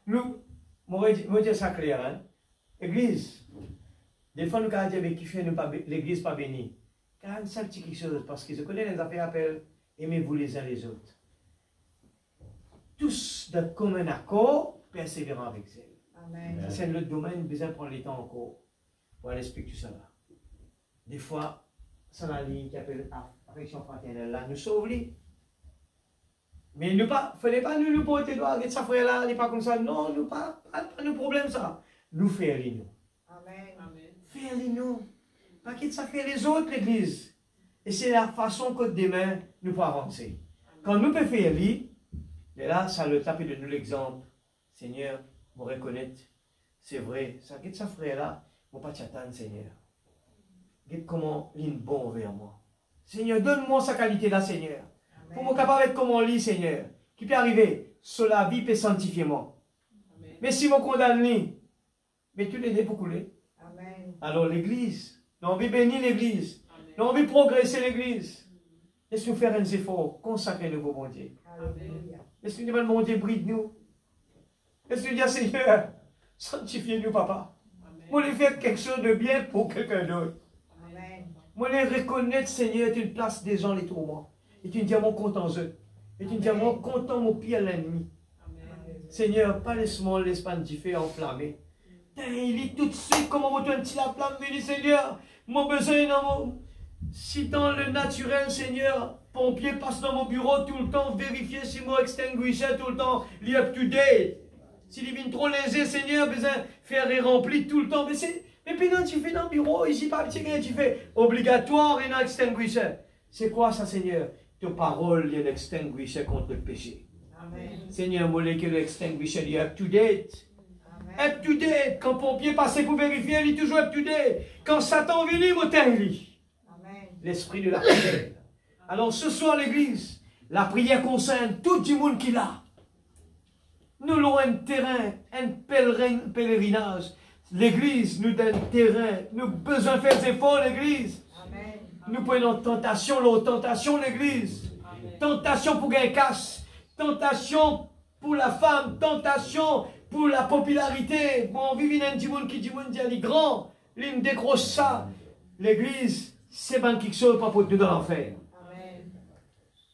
nous, moi dire ça clair, hein. Église, des fois nous avons dit avec qui fait l'église pas bénie. Car c'est un petit quelque chose, parce que je connais les affaires appellent aimez-vous les uns les autres. Tous de commun accord, persévérant avec elle. Amen. C'est le domaine, besoin de prendre le temps encore pour aller expliquer tout ça là. Des fois, c'est la ligne qui appelle affection fraternelle là, nous sauve lui. Mais il ne fallait pas nous porter doigt avec sa frère là, il n'est pas comme ça. Non, nous pas de problème ça. Nous faire les nous. Amen. Faire les nous. Pas qu'il ça fait les autres l'église. Et c'est la façon que demain nous pouvons avancer. Quand nous pouvons faire lui, et là, ça le tape de nous l'exemple. Seigneur, vous reconnaître, c'est vrai. Ça guette sa frère là, mon pas t'attendre, Seigneur. Guette comment il est bon vers moi. Seigneur, donne-moi sa qualité là, Seigneur. Pour me capable d'être comme on lit, Seigneur. Qui peut arriver, sur la vie peut sanctifier moi. Mais si vous condamnez, mais tu l'aides pour couler. Amen. Alors l'église, nous avons bénir l'église. Nous avons progresser l'église. Laisse-nous faire un effort, consacrer-nous au bon Dieu. Alléluia. Laisse-nous dire, mon Dieu, bride-nous. Laisse-nous dire, Seigneur, sanctifiez-nous, papa. Moi, les faire quelque chose de bien pour quelqu'un d'autre. Amen. Moi, les reconnaître, Seigneur, tu places des gens les tourments. Et tu me dis, mon content eux. Et tu me dis, mon content, mon pied à l'ennemi. Seigneur, pas laisse-moi l'espace du feu enflammé. Il dit tout de suite, comment on un petit la flamme, mais Seigneur, mon besoin dans mon... Si dans le naturel, Seigneur, pompier passe dans mon bureau tout le temps, vérifier si mon extinguisher tout le temps, il est up to date. S'il vient trop léger, Seigneur, besoin de faire et remplir tout le temps. Mais puis non, tu fais dans le bureau, ici, pas petit, tu fais obligatoire et non extinguisher. C'est quoi ça, Seigneur? Ta parole, il y a l'extinguisher contre le péché. Amen. Seigneur, moi, que l'extinguisher, il est up to date. Up to date. Quand pompier passait pour vérifier, il est toujours up to date. Quand Satan vient, il est l'esprit de la prière. Alors ce soir, l'église, la prière concerne tout le monde qui l'a. Nous avons un terrain, un pèlerinage. L'église nous donne terrain. Nous avons besoin de faire des efforts, l'église. Nous prenons tentation, l'église. Tentation pour gagner casse. Tentation pour la femme. Tentation pour la popularité. Bon, on vit dans un petit monde qui dit, il est grand. Il décroche ça. L'église, c'est pas quelque chose pas pour nous dans l'enfer.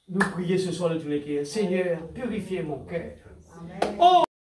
Nous prions ce soir de tous les cœurs. Seigneur, purifiez mon cœur. Oh!